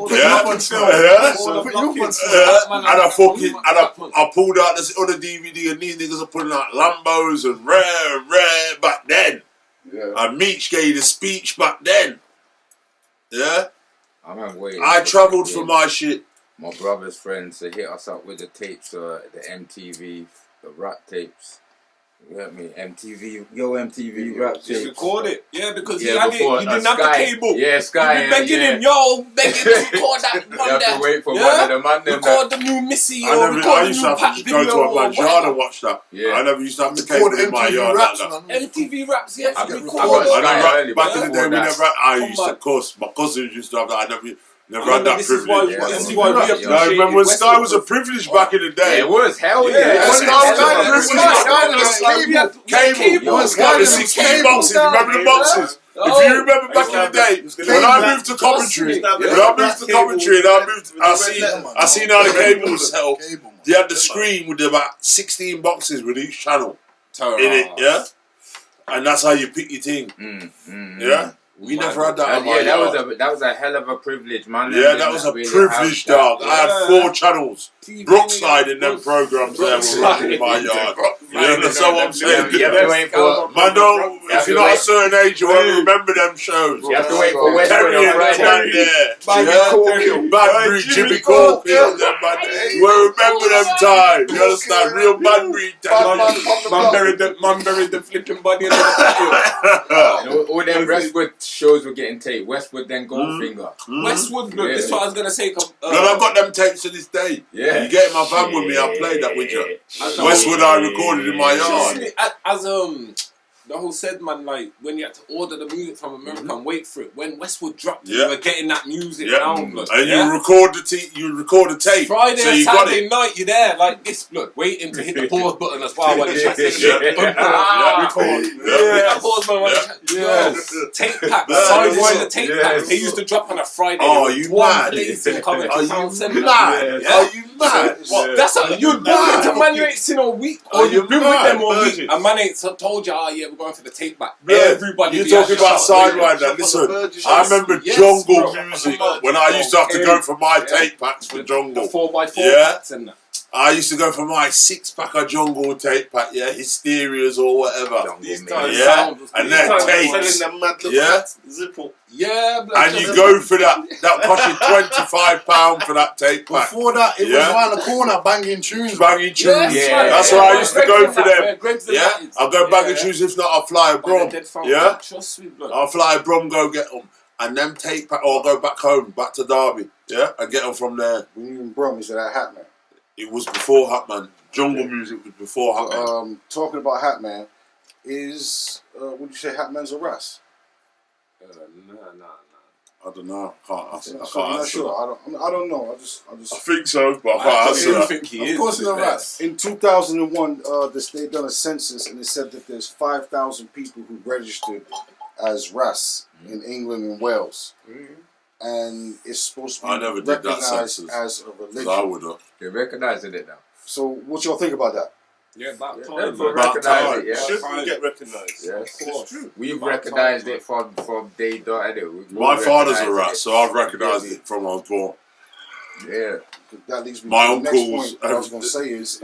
I pulled out this other DVD, and these niggas are putting out Lambos and Rare back then. Yeah. And Meech gave the speech back then. Yeah. I travelled for my shit. My brother's friends, they hit us up with the tapes, the MTV, the rap tapes. You get me? MTV rap tapes. Just record it. Yeah, because Yeah, he had it. before, You didn't Sky. have the cable. Yeah, Sky. You been begging him, begging to record that one You have there. to wait for one of the man them Record the new Missy or I record used the to new have Pat to go video to a or man's yard whatever. and watch that. Yeah. I never used to have to Record cable in my MTV yard raps, like that. man. MTV raps, yes. I You record record Sky it. early, Back in the day, we that. never. I used to, of course, my cousins used to have that. I never had that This is why privilege. this is why we No, appreciate remember when Sky Westwood. was a privilege back in the day? It was, hell Yeah, yeah. Sky was a privilege. Cable. What the 16 boxes? Remember the boxes? If you remember back in the day, when I moved to Coventry, I seen how the cable was set up. They had the screen with about 16 boxes with each channel in it, yeah? And that's how you pick your thing, yeah? We never had that. That was a hell of a privilege, man. Yeah, that was a privilege, dog. I had 4 channels. Brookside in them programs there were running in my yard. You understand what I'm saying? You have to wait for... Man, if you're not a certain age, you won't remember them shows. You have to wait for Westwood Terry on and Friday. there. Badbury, Jimmy Corfield, them man. You won't remember them times. You understand? Real Badbury time. Man buried the flipping body in the patio. All them Westwood shows were getting taped. Westwood then Goldfinger. Westwood, blood. This is what I was going to say. But I've got them tapes to this day. Yeah. You get in my van with me, I played that with you. Westwood I recorded in my yard. As the whole said, man, like when you had to order the music from America and wait for it. When Westwood dropped, you were getting that music down, blood. And you record the tape. Friday so and you got Saturday it. night, you're there like this, blood, waiting to hit the pause button as well when the track is record. That pause button when the tape pack, sidewind the tape pack. They used to drop on a Friday. Oh, you mad? Place in Coventry Town Centre. Mad? Are you mad? That's how you'd been to man you ain't seen all week, or you've been with them all week, and man ain't told you, oh yeah, we're going for the tape back. Yeah, Everybody. you're be like, talking about "Shut up, sidewinder. Listen, I remember Yes, jungle bro. music Bro, when I used to have to go for my yeah. tape packs for The jungle. 4x4 Yeah. packs and that. I used to go for my 6-pack of jungle tape pack, yeah, hysterias or whatever. Jungle These man. times, Yeah, and these then times they're tapes. selling them mad little Yeah. hats, Zippo. Yeah, And you go for that cost you £25 for that tape pack. Before that, it was Yeah. around the corner banging tunes. Banging tunes. Yeah. That's where I used to go for them. Greg's Yeah, I'll go banging tunes. If not, I'll fly a brom. Yeah, Trust me, blood. I'll fly a brom, go get them. And them tape pack, or I'll go back home, back to Derby. Yeah, and get them from there. When you in Brum, is that Hatman? It was before Hatman. Jungle music was before Hatman. Talking about Hatman, is would you say Hatman's a Ras? Nah. I don't know. I can't I'm answer not that. sure. I don't know. I just. I think so, but I can't I answer do that. think he is. Of course, he's a Ras. In 2001, they done a census and it said that there's 5,000 people who registered as Ras in England and Wales, and it's supposed to I be never did that recognized census. as a 'Cause religion. I would have. They're recognizing it now. So, what y'all think about that? Yeah, about Yeah, time. for About recognize time. it, yeah. Should we get recognised? Yes. Of course. We've About recognized time, it from day dot. We've My all father's a recognised rat, it. so I've recognised it from I was born. Yeah. That leads me My to the next uncles, point. What I was going to say is,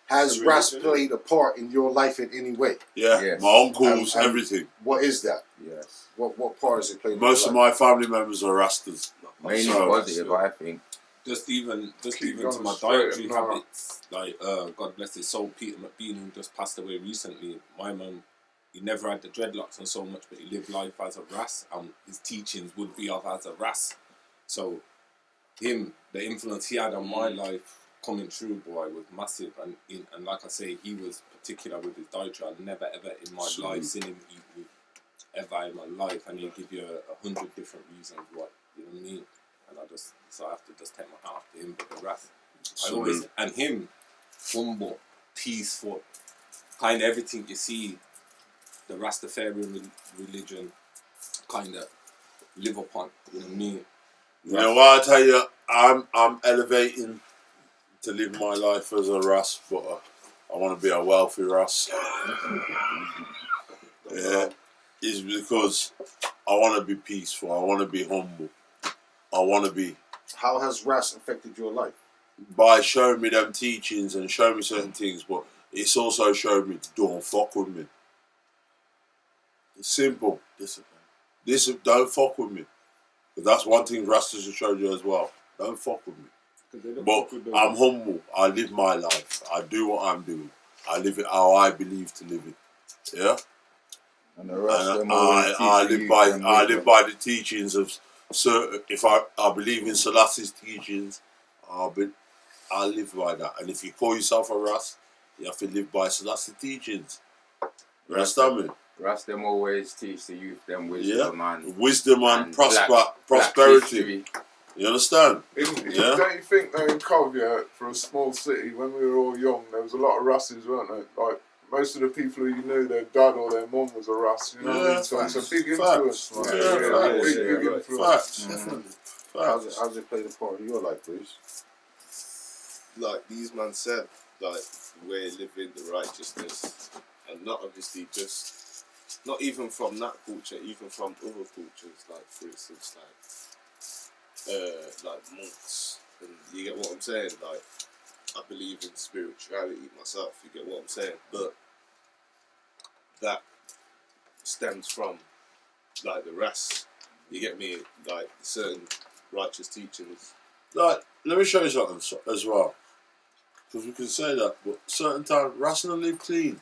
has it's a Ras religion. played a part in your life in any way? Yeah, Yes. my uncles, And- everything. What is that? Yes. What part has it played? Most of in your my family members are Rastas. Mainly So- positive, I think. Just even Keep to going my straight dietary and narrow. habits, like God bless his soul, Peter McBean, who just passed away recently. My mum, he never had the dreadlocks and so much, but he lived life as a Ras, and his teachings would be of as a Ras. So him, the influence he had on my life coming through, boy, was massive. And like I say, he was particular with his dietary. I'd never ever in my life seen him eat meat ever in my life, and he'll give you 100 different reasons why. You know what I mean? And I have to just take my hat off to him, but the Ras. And him, humble, peaceful, kind of everything you see the Rastafarian religion kind of live upon. You know what I mean? You know what I tell you? I'm elevating to live my life as a Ras, but I want to be a wealthy Ras. Yeah, it's because I want to be peaceful. I want to be humble. I want to be. How has Ras affected your life? By showing me them teachings and showing me certain things, but it's also showed me to don't fuck with me. It's simple. Discipline. Don't fuck with me. Because that's one thing Rastas have showed you as well. Don't fuck with me. But I'm humble. I live my life. I do what I'm doing. I live it how I believe to live it. Yeah? And the rest of And them always I teach live you by them I wisdom. live by the teachings of certain. If I believe in Selassie's teachings, I live by that. And if you call yourself a Ras, you have to live by Selassie's teachings. You understand me? Ras them always teach the youth them wisdom and Wisdom and and black prosperity. history. You understand? Don't Yeah. you think though in Coventry, for a small city, when we were all young, there was a lot of Rasses, weren't there? Like most of the people who you knew, their dad or their mum was a Ras. You know what I mean? So it's a big influence. Facts. Like, Yeah, big influence. Facts. Definitely. How's it played a part in your life, please? Like these man said, like we're living the righteousness, and not obviously just, not even from that culture, even from other cultures, like for instance, like monks, and you get what I'm saying. Like I believe in spirituality myself. You get what I'm saying, but that stems from like the rest. You get me? Like certain righteous teachings. Like, let me show you something as well. Because we can say that, but certain times, Rasna live clean.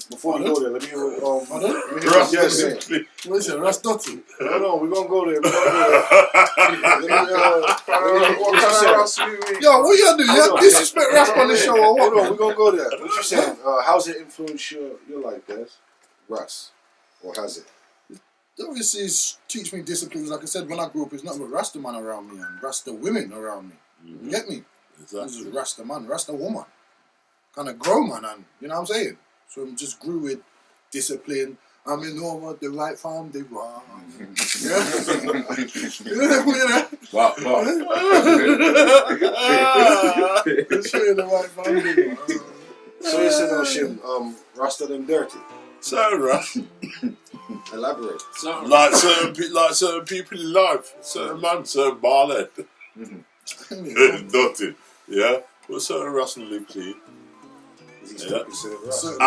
Before we go there, let me hear what Rasna yes, live clean. What is it? Ras Dotty? no, we're gonna go there. Let me, What kind of Ras we meet? Yo, what you do? You disrespect Ras on the show or hold what? on, we're gonna go there. What you saying? How's it influenced your life, Des? Ras, or has it? Obviously, it's teach me disciplines. Like I said, when I grew up, it's not but Rasta man around me and Rasta women around me. You get me? This is Rasta man, Rasta woman. Kind of grow man, and you know what I'm saying? So I just grew with discipline. I mean, know what the right farm they wrong. Yeah? But Show you the right farm they wrong. So listen, Shim, Rasta them dirty? Certain Ras. Elaborate. like certain people in life. Certain man, certain barlet. Nothing. Yeah? But certain Ras and live clean. Is he still considered Rasta?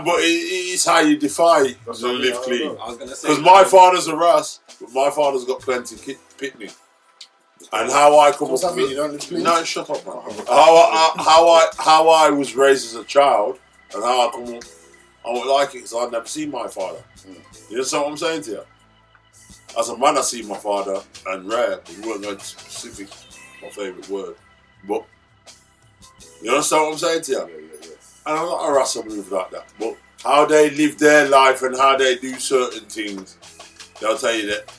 But it's how you define to live clean. I was gonna say Because my father's a Ras, but my father's got plenty picnic. And how I come Does up that mean you don't live clean? No, shut up, man. How I was raised as a child, and how I come up, I would like it because I'd never seen my father. You understand what I'm saying to you? As a man, I see my father, and rare, but we weren't going to specific, my favourite word. But, you understand what I'm saying to you? Yeah. And I'm not a Rasta move like that. But how they live their life and how they do certain things, they'll tell you that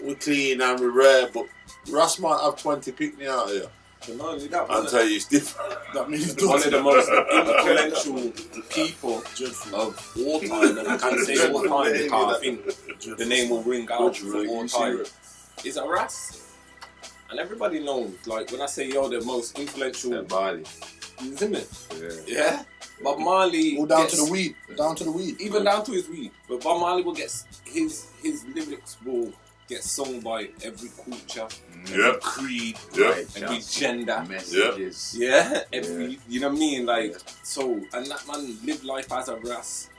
we're clean and we're rare, but Ras might have 20 picnic out here. But not only that, I'll tell you it's different. That means one of the most influential people of all time, and I can say all time because I think the name will ring out for all time, is a Ras. And everybody knows, like when I say you're the most influential, Bally. isn't it? Yeah. But Marley all down to the weed. Down to the weed. Even down to his weed. But Bob Marley will get his lyrics will get sung by every culture, every creed, every gender, messages. Yeah, every you know what I mean? Like so, and that man lived life as a Ras,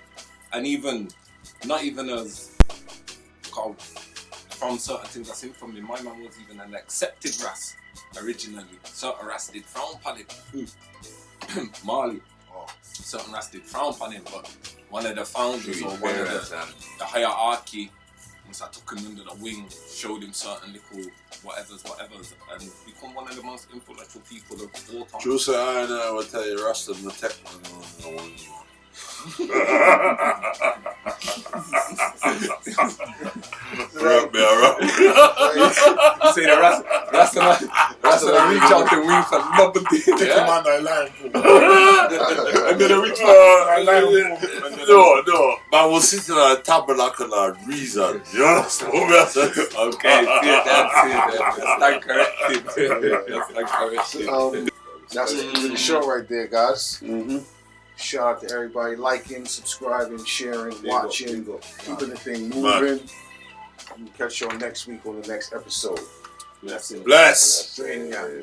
and even not even as from certain things I seen from him. My man was even an accepted Ras originally. Certain Ras did frown upon him. Marley. Certain Ras did frown upon him, but one of the founders or one of the hierarchy, once I took him under the wing, showed him certain little whatevers, and become one of the most influential people of all time. True, so I will tell you, Rasta and the tech man. Broke me, alright. You say the Rasta man reach out and win for nobody. Take a man that lying for. And then reach out. No. Man was sitting on a tabernacle and reason. You understand what I'm saying? Okay, that's not corrected. That's not corrected. That's the end of the show right there, guys. Shout out to everybody liking, subscribing, sharing, watching, keeping the thing moving. We'll catch y'all next week on the next episode. Bless. Stranger.